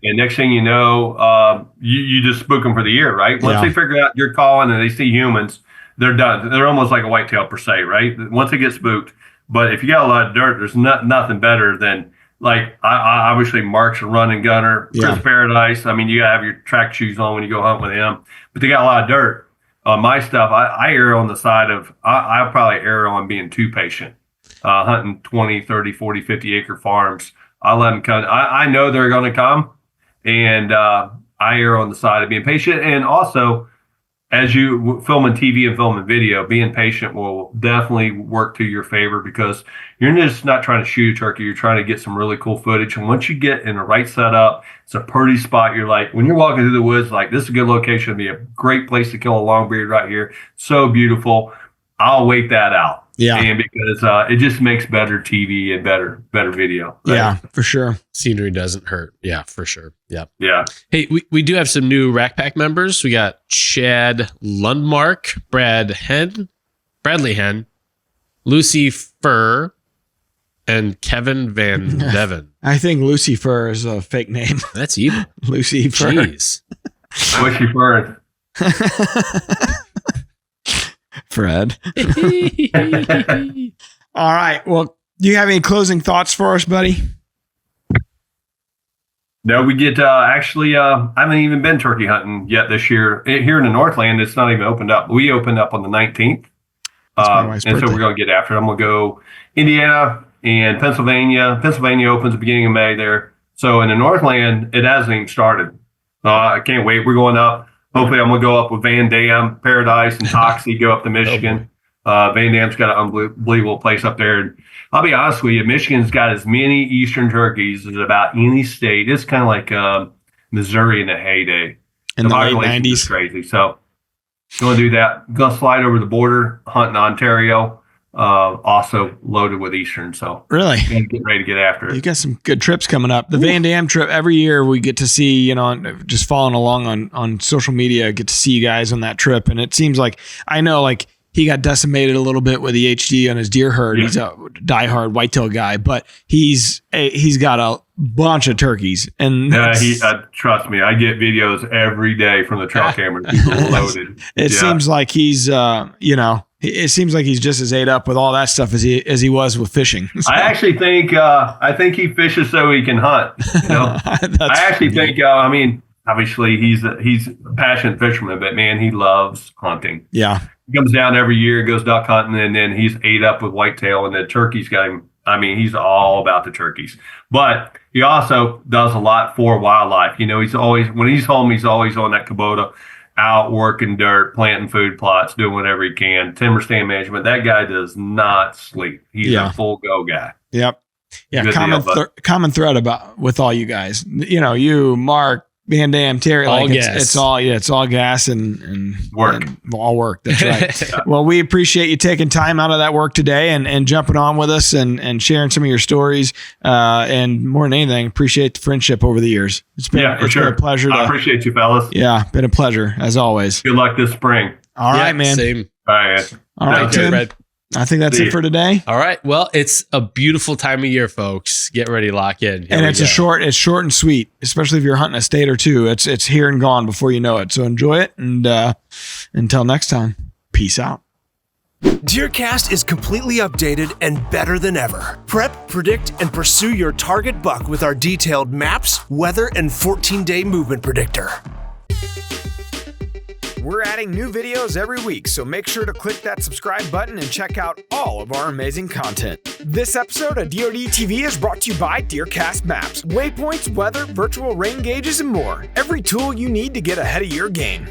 And next thing you know, you just spook them for the year, right? Once they figure out you're calling and they see humans, they're done. They're almost like a whitetail per se, right? Once they get spooked. But if you got a lot of dirt, there's nothing better than, like, I obviously Mark's a running gunner, Chris Paradise. I mean, you gotta have your track shoes on when you go hunt with him. But they got a lot of dirt. On my stuff, I err on the side of, I probably err on being too patient. Hunting 20, 30, 40, 50 acre farms. I let them come. I know they're going to come, and I err on the side of being patient. And also, as you filming TV and filming video, being patient will definitely work to your favor, because you're just not trying to shoot a turkey. You're trying to get some really cool footage. And once you get in the right setup, it's a pretty spot. You're like, when you're walking through the woods, like, this is a good location. It'd be a great place to kill a longbeard right here. So beautiful. I'll wait that out. Yeah. And because it just makes better TV and better video. Right? Yeah, for sure. Scenery doesn't hurt. Yeah, for sure. Yep. Yeah. Hey, we do have some new Rack Pack members. We got Chad Lundmark, Bradley Hen, Lucy Fur, and Kevin Van Devon. I think Lucy Fur is a fake name. That's evil. Lucy Fur. Jeez. What's she for? Fred. All right. Well, do you have any closing thoughts for us, buddy? No, we get I haven't even been turkey hunting yet this year. Here in the Northland, it's not even opened up. We opened up on the 19th. And so we're going to get after it. I'm going to go Indiana and Pennsylvania. Pennsylvania opens the beginning of May there. So in the Northland, it hasn't even started. I can't wait. We're going up. Hopefully, I'm going to go up with Van Dam, Paradise, and Toxie, go up to Michigan. Van Dam's got an unbelievable place up there. And I'll be honest with you, Michigan's got as many Eastern turkeys as about any state. It's kind of like Missouri in the heyday. In the late 90s. Is crazy. So, going to do that. Going to slide over the border, hunt in Ontario. Also loaded with Eastern. So, really, get ready to get after it. You got some good trips coming up. The Van Dam trip, every year we get to see, just following along on social media, get to see you guys on that trip. And it seems like, I know, like, he got decimated a little bit with the HD on his deer herd. Yeah. He's a diehard whitetail guy, but he's got a bunch of turkeys. And trust me, I get videos every day from the trail cameras. Loaded. It seems like he's, it seems like he's just as ate up with all that stuff as he was with fishing. So. I actually think he fishes so he can hunt. I actually think Obviously, he's a passionate fisherman, but man, he loves hunting. Yeah. He comes down every year, goes duck hunting, and then he's ate up with whitetail, and the turkeys got him. I mean, he's all about the turkeys, but he also does a lot for wildlife. You know, he's always, when he's home, he's always on that Kubota, out working dirt, planting food plots, doing whatever he can. Timber stand management. That guy does not sleep. He's a full go guy. Yep. Yeah. Good Common thread with all you guys. You know, you, Mark, Van Dam, Terry, all like gas. it's all gas and Work. And all work. That's right. Well, we appreciate you taking time out of that work today and jumping on with us and sharing some of your stories. And more than anything, appreciate the friendship over the years. It's been a pleasure. I appreciate you, fellas. Yeah, been a pleasure as always. Good luck this spring. All right, man. Same. All right. All right, Tim. Fred. I think that's it for today. All right. Well, it's a beautiful time of year, folks. Get ready, lock in. And it's short and sweet, especially if you're hunting a state or two. It's here and gone before you know it. So enjoy it. And until next time, peace out. DeerCast is completely updated and better than ever. Prep, predict, and pursue your target buck with our detailed maps, weather, and 14-day movement predictor. We're adding new videos every week, so make sure to click that subscribe button and check out all of our amazing content. This episode of DoD TV is brought to you by DeerCast Maps, waypoints, weather, virtual rain gauges, and more. Every tool you need to get ahead of your game.